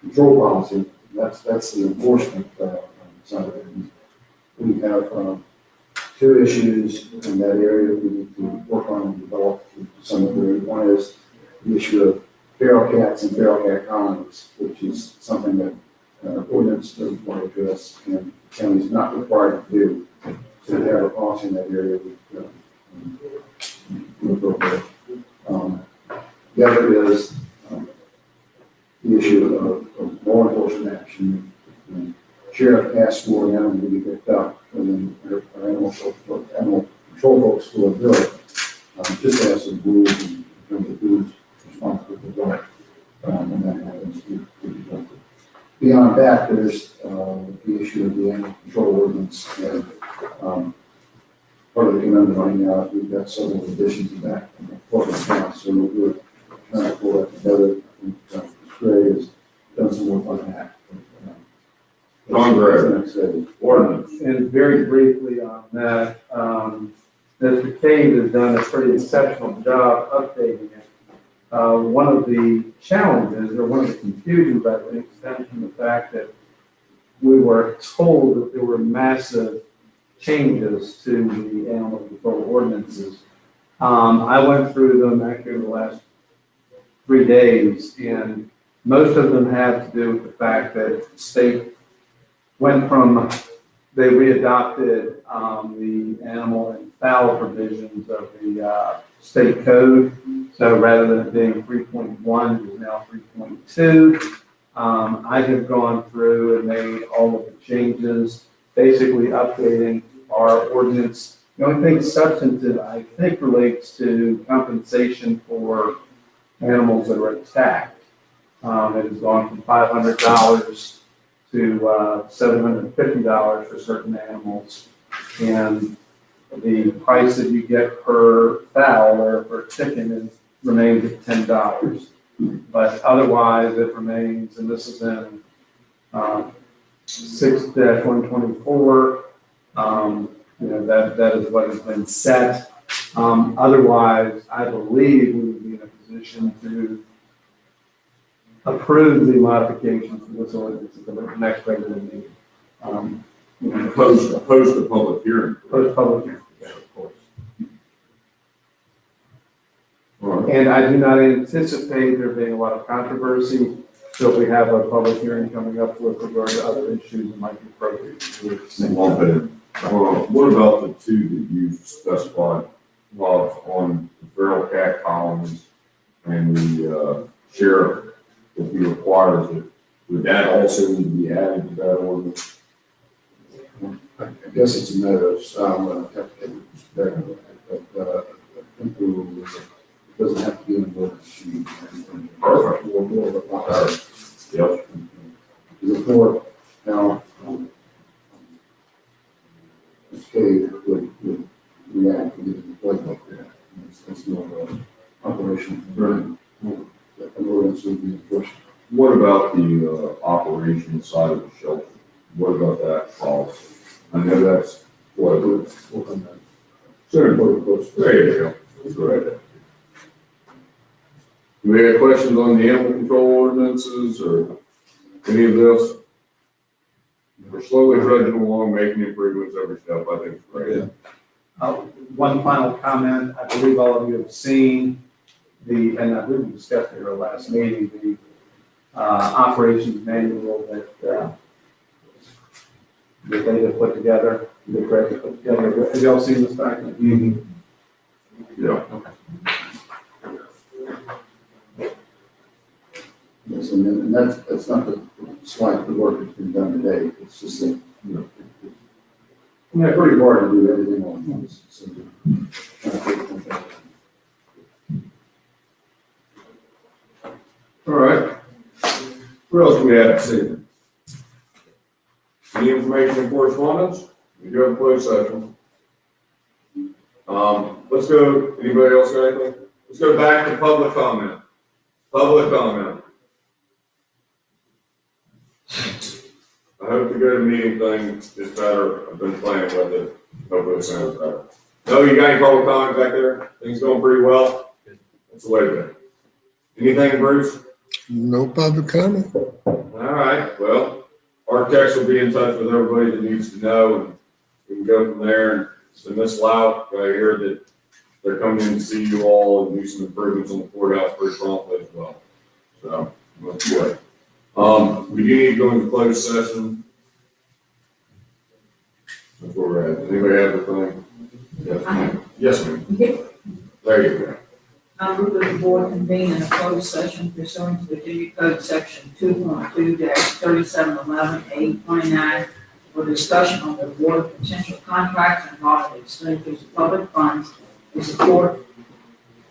control policy. That's the enforcement, side of it. We have, two issues in that area we need to work on and develop to some degree. One is the issue of feral cats and feral cat colonies, which is something that ordinance doesn't want to address and the county is not required to do. So to have a policy in that area would be appropriate. The other is the issue of law enforcement action. Sheriff asked for an animal to be picked up, and then our animal control folks will do it. Just have some rules in terms of who's responsible for what, when that happens. Beyond that, there's the issue of the animal control ordinance, and part of the conundrum right now is we've got several additions to that in the corporate account, so we're trying to pull that together. And Gray has done some work on that. John Gray. Ordinance. And very briefly on that, Mr. Cave has done a pretty exceptional job updating it. One of the challenges, or one of the confusions, I think, stems from the fact that we were told that there were massive changes to the animal control ordinances. I went through them actually in the last 3 days, and most of them have to do with the fact that the state went from, they readopted the animal and fowl provisions of the state code. So rather than it being 3.1, it's now 3.2. I have gone through and made all of the changes, basically updating our ordinance. The only thing substantive, I think, relates to compensation for animals that are attacked. It has gone from $500 to $750 for certain animals. And the price that you get per fowl or per chicken remains at $10. But otherwise, it remains, and this is in 6-124, that is what has been set. Otherwise, I believe we would be in a position to approve the modifications of this ordinance at the next regular meeting. Opposed to public hearing. Post public hearing. Yeah, of course. And I do not anticipate there being a lot of controversy. So if we have a public hearing coming up with regard to other issues, it might be appropriate to Lump it in. What about the two that you specified, Bob, on the feral cat colonies and the sheriff, if he requires it, would that also need to be added to that ordinance? I guess it's a matter of style, and I have to take it perspective, but I think the rule is that it doesn't have to be in the ordinance. Perfect. Or more of a policy. Yep. Before, now, this cave would react to the playbook there. It's more of an operation. That an ordinance would be enforced. What about the operation side of the shelter? What about that policy? I know that's what it is. Work on that. Sure. There you go. That's great. Do we have questions on the animal control ordinances or any of this? We're slowly trudging along, making improvements every step. I think it's great. One final comment. I believe all of you have seen and I believe we discussed it at our last meeting, the operations manual that they have put together, the Greg have put together. Have y'all seen this document? Mm-hmm. Yeah. Okay. Yes, and that's not the slight the work that's been done today. It's just that, Yeah, pretty hard to do everything all at once, so. All right. What else do we have this evening? Any information and correspondence? We do have a closed session. Let's go, anybody else got anything? Let's go back to public comment. Public comment. I hope the go-to-meeting thing is better. I've been playing with it. Hopefully it sounds better. No, you got any public comment back there? Things going pretty well? That's the way to go. Anything, Bruce? No public comment. All right, well, architects will be in touch with everybody that needs to know, and we can go from there. And so Ms. Lau, I hear that they're coming in to see you all and do some improvements on the courthouse pretty promptly as well. So, that's good. We do need to go into closed session. That's where we're at. Anybody have anything? Yes, ma'am. Yes, ma'am. There you go. I move that the board convene in a closed session pursuant to Virginia Code Section 2.2-3711A29 for discussion on the award of potential contracts involving expenditures of public funds to support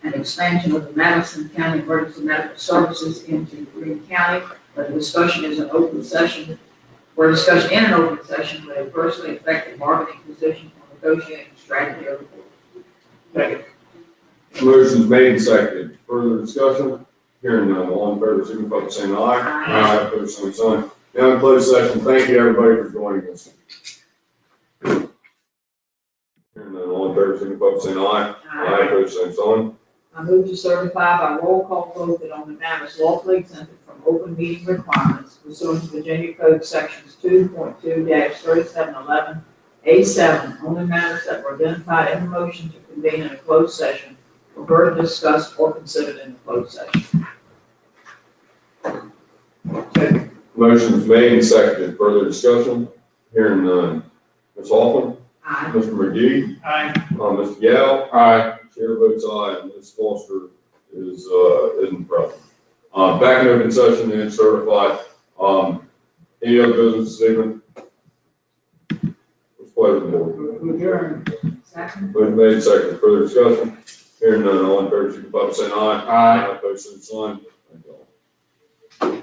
an expansion of the Madison County Emergency Medical Services into Greene County. Where the discussion is an open session, where discussion in an open session may adversely affect the bargaining position or negotiating strategy of the board. Second. Motion's made and seconded. Further discussion? Hearing none. All in favor, signify by saying aye. Aye. Opposed, same sign. Now in closed session. Thank you, everybody, for joining us. Hearing none. All in favor, signify by saying aye. Aye. Opposed, same sign. I move to certify by roll call vote that on the matters lawfully exempted from open meeting requirements pursuant to Virginia Code Sections 2.2-3711A7, only matters that were identified in the motion to convene in a closed session were heard, discussed, or considered in the closed session. Motion's made and seconded. Further discussion? Hearing none. Ms. Hoffman? Aye. Mr. McGee? Aye. Mr. Gallo? Aye. Chair votes aye, and Ms. Foster isn't present. Back in open session and certified. Any other business this evening? Let's play with the board. Adjourn. Second. Motion made, second. Further discussion? Hearing none, all in favor, signify by saying aye. Aye. Opposed, same sign. Thank you all.